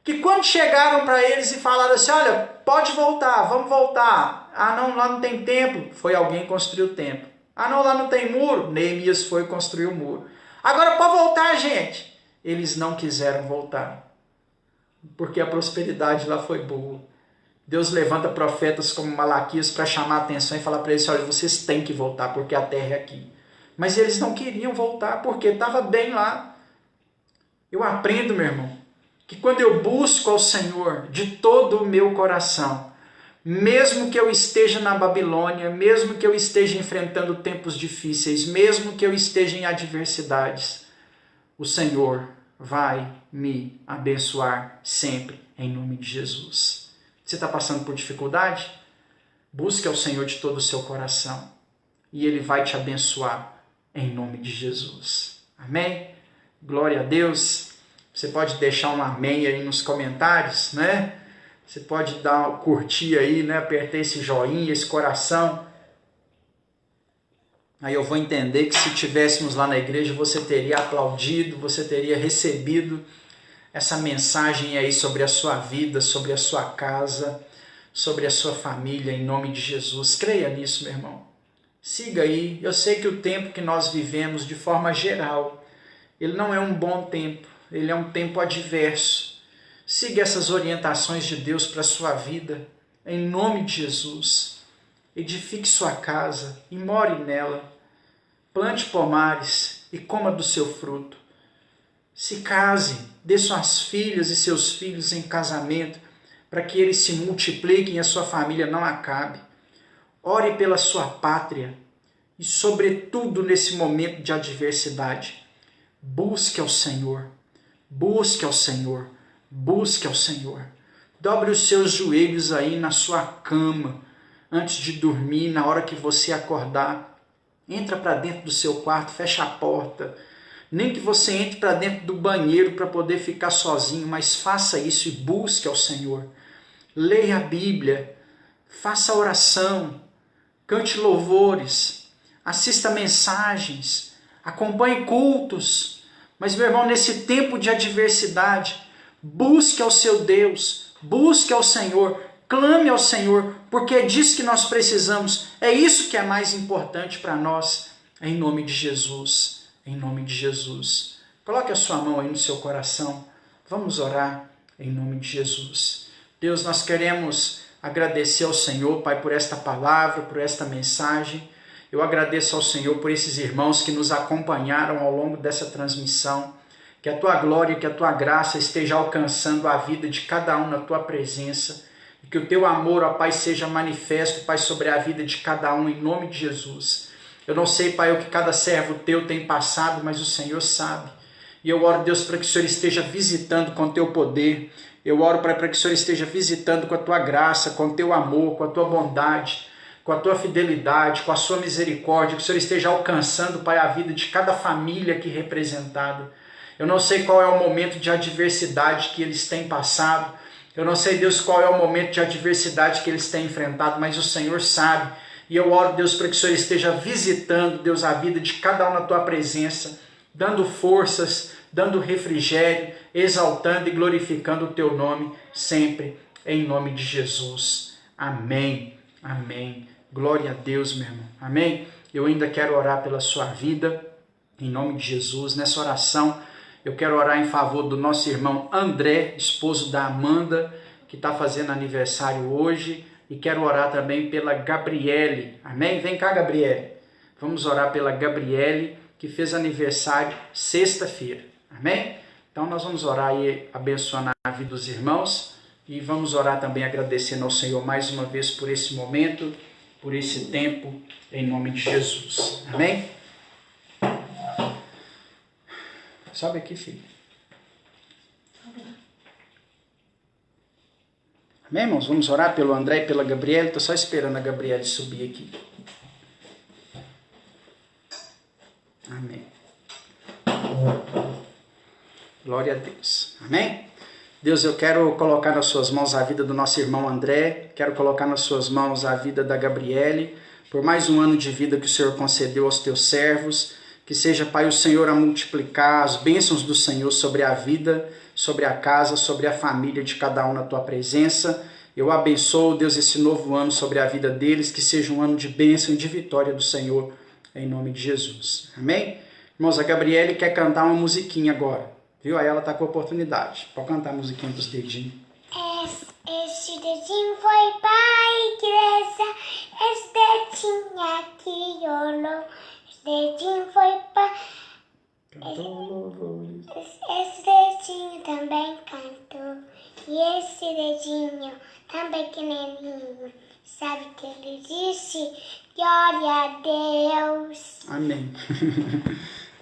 A: Que quando chegaram para eles e falaram assim, olha, pode voltar, vamos voltar. Ah não, lá não tem templo. Foi alguém que construiu o templo. Ah não, lá não tem muro. Neemias foi construir o muro. Agora pode voltar, gente. Eles não quiseram voltar, porque a prosperidade lá foi boa. Deus levanta profetas como Malaquias para chamar a atenção e falar para eles, olha, vocês têm que voltar, porque a terra é aqui. Mas eles não queriam voltar, porque estava bem lá. Eu aprendo, meu irmão, que quando eu busco ao Senhor de todo o meu coração, mesmo que eu esteja na Babilônia, mesmo que eu esteja enfrentando tempos difíceis, mesmo que eu esteja em adversidades, o Senhor vai me abençoar sempre, em nome de Jesus. Você está passando por dificuldade? Busque ao Senhor de todo o seu coração e Ele vai te abençoar em nome de Jesus. Amém? Glória a Deus. Você pode deixar um amém aí nos comentários, né? Você pode curtir aí, né? Apertar esse joinha, esse coração. Aí eu vou entender que se tivéssemos lá na igreja, você teria aplaudido, você teria recebido essa mensagem aí sobre a sua vida, sobre a sua casa, sobre a sua família, em nome de Jesus. Creia nisso, meu irmão. Siga aí. Eu sei que o tempo que nós vivemos, de forma geral, ele não é um bom tempo, ele é um tempo adverso. Siga essas orientações de Deus para a sua vida, em nome de Jesus. Edifique sua casa e more nela. Plante pomares e coma do seu fruto. Se case, dê suas filhas e seus filhos em casamento, para que eles se multipliquem e a sua família não acabe. Ore pela sua pátria e, sobretudo, nesse momento de adversidade, busque ao Senhor, busque ao Senhor, busque ao Senhor. Dobre os seus joelhos aí na sua cama, antes de dormir, na hora que você acordar. Entra para dentro do seu quarto, fecha a porta. Nem que você entre para dentro do banheiro para poder ficar sozinho, mas faça isso e busque ao Senhor. Leia a Bíblia, faça oração, cante louvores, assista mensagens, acompanhe cultos. Mas, meu irmão, nesse tempo de adversidade, busque ao seu Deus, busque ao Senhor, clame ao Senhor, porque é disso que nós precisamos. É isso que é mais importante para nós, em nome de Jesus. Em nome de Jesus. Coloque a sua mão aí no seu coração. Vamos orar em nome de Jesus. Deus, nós queremos agradecer ao Senhor, Pai, por esta palavra, por esta mensagem. Eu agradeço ao Senhor por esses irmãos que nos acompanharam ao longo dessa transmissão. Que a Tua glória, que a Tua graça esteja alcançando a vida de cada um na Tua presença. E que o Teu amor, ó Pai, seja manifesto, Pai, sobre a vida de cada um, em nome de Jesus. Eu não sei, Pai, o que cada servo Teu tem passado, mas o Senhor sabe. E eu oro, Deus, para que o Senhor esteja visitando com o Teu poder. Eu oro, Pai, para que o Senhor esteja visitando com a Tua graça, com o Teu amor, com a Tua bondade, com a Tua fidelidade, com a Sua misericórdia. Que o Senhor esteja alcançando, Pai, a vida de cada família aqui representada. Eu não sei qual é o momento de adversidade que eles têm passado. Eu não sei, Deus, qual é o momento de adversidade que eles têm enfrentado, mas o Senhor sabe. E eu oro, Deus, para que o Senhor esteja visitando, Deus, a vida de cada um na Tua presença, dando forças, dando refrigério, exaltando e glorificando o Teu nome sempre, em nome de Jesus. Amém, amém. Glória a Deus, meu irmão. Amém? Eu ainda quero orar pela sua vida, em nome de Jesus. Nessa oração, eu quero orar em favor do nosso irmão André, esposo da Amanda, que está fazendo aniversário hoje. E quero orar também pela Gabriele. Amém? Vem cá, Gabriele. Vamos orar pela Gabriele, que fez aniversário sexta-feira. Amém? Então nós vamos orar e abençoar a vida dos irmãos. E vamos orar também agradecendo ao Senhor mais uma vez por esse momento, por esse tempo, em nome de Jesus. Amém? Sobe aqui, filho. Amém, irmãos? Vamos orar pelo André e pela Gabriela. Estou só esperando a Gabriela subir aqui. Amém. Glória a Deus. Amém? Deus, eu quero colocar nas suas mãos a vida do nosso irmão André, quero colocar nas suas mãos a vida da Gabriele, por mais um ano de vida que o Senhor concedeu aos teus servos, que seja, Pai, o Senhor a multiplicar as bênçãos do Senhor sobre a vida, sobre a casa, sobre a família de cada um na tua presença. Eu abençoo, Deus, esse novo ano sobre a vida deles, que seja um ano de bênção e de vitória do Senhor, em nome de Jesus. Amém? Irmãos, a Gabriele quer cantar uma musiquinha agora, viu? Aí ela tá com a oportunidade. Pode cantar a musiquinha dos dedinhos.
D: Esse dedinho foi pra igreja, esse dedinho aqui olhou, esse dedinho foi pra... Esse dedinho também cantou, e esse dedinho também pequenininho, sabe o que ele disse? Glória a Deus.
A: Amém.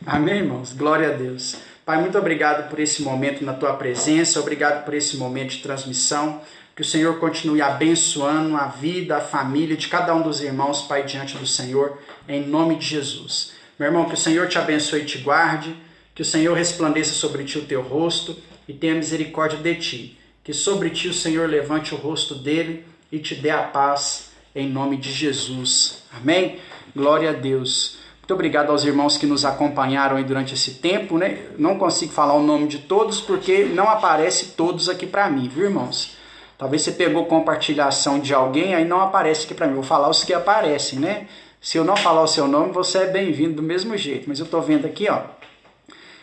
A: Amém, irmãos? Glória a Deus. Pai, muito obrigado por esse momento na tua presença, obrigado por esse momento de transmissão, que o Senhor continue abençoando a vida, a família de cada um dos irmãos, Pai, diante do Senhor, em nome de Jesus. Meu irmão, que o Senhor te abençoe e te guarde, que o Senhor resplandeça sobre ti o teu rosto e tenha misericórdia de ti, que sobre ti o Senhor levante o rosto dele e te dê a paz, em nome de Jesus. Amém? Glória a Deus. Muito obrigado aos irmãos que nos acompanharam aí durante esse tempo, né? Não consigo falar o nome de todos porque não aparece todos aqui para mim, viu, irmãos? Talvez você pegou compartilhação de alguém, aí não aparece aqui para mim. Vou falar os que aparecem, né? Se eu não falar o seu nome, você é bem-vindo do mesmo jeito. Mas eu tô vendo aqui, ó,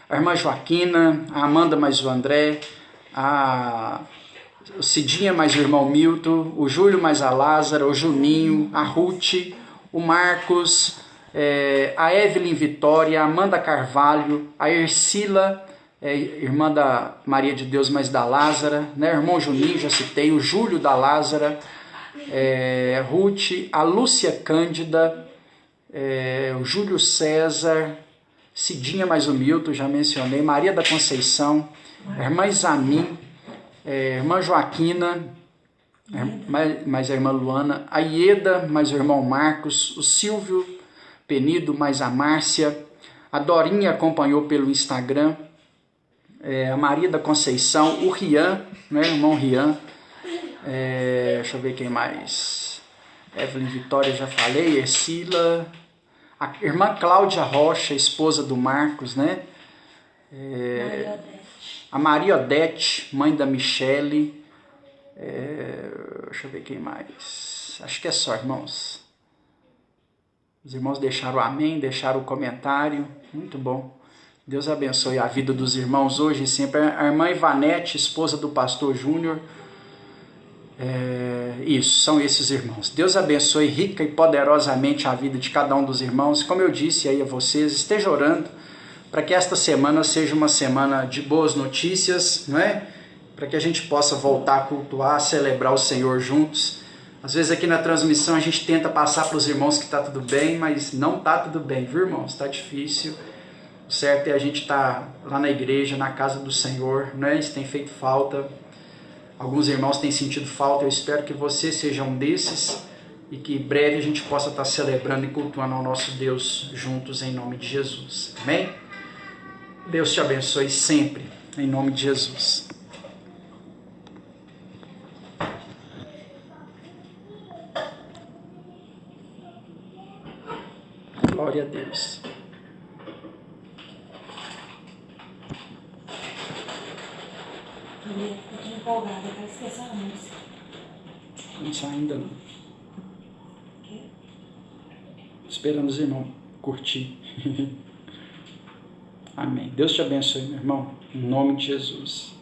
A: a irmã Joaquina, a Amanda mais o André, o Cidinha mais o irmão Milton, o Júlio mais a Lázara, o Juninho, a Ruth, o Marcos, a Evelyn Vitória, a Amanda Carvalho, a Ercila, irmã da Maria de Deus mais da Lázara, né? O irmão Juninho, já citei, o Júlio da Lázara, Ruth, a Lúcia Cândida, o Júlio César, Cidinha mais o Milton, já mencionei, Maria da Conceição, a irmã Isamin, irmã Joaquina, mais a irmã Luana, a Ieda, mais o irmão Marcos, o Silvio Penido, mais a Márcia, a Dorinha acompanhou pelo Instagram, a Maria da Conceição, o Rian, né, o irmão Rian, deixa eu ver quem mais, Evelyn Vitória, já falei, Ercila, a irmã Cláudia Rocha, esposa do Marcos, né, a Maria Odete, mãe da Michele, deixa eu ver quem mais, acho que é só, irmãos. Os irmãos deixaram o amém, deixaram o comentário, muito bom. Deus abençoe a vida dos irmãos hoje e sempre. A irmã Ivanete, esposa do pastor Júnior, isso, são esses irmãos. Deus abençoe rica e poderosamente a vida de cada um dos irmãos. Como eu disse aí a vocês, esteja orando para que esta semana seja uma semana de boas notícias, não é? Para que a gente possa voltar a cultuar, a celebrar o Senhor juntos. Às vezes aqui na transmissão a gente tenta passar para os irmãos que está tudo bem, mas não está tudo bem, viu, irmãos? Está difícil. O certo é a gente estar lá na igreja, na casa do Senhor, né? Isso tem feito falta. Alguns irmãos têm sentido falta. Eu espero que você seja um desses e que em breve a gente possa estar celebrando e cultuando ao nosso Deus juntos em nome de Jesus. Amém? Deus te abençoe sempre em nome de Jesus. Glória a Deus.
E: Eu tô empolgada, eu quero esquecer a música.
A: Não sai ainda não. Esperamos, irmão, curtir. Amém. Deus te abençoe, meu irmão. Em nome de Jesus.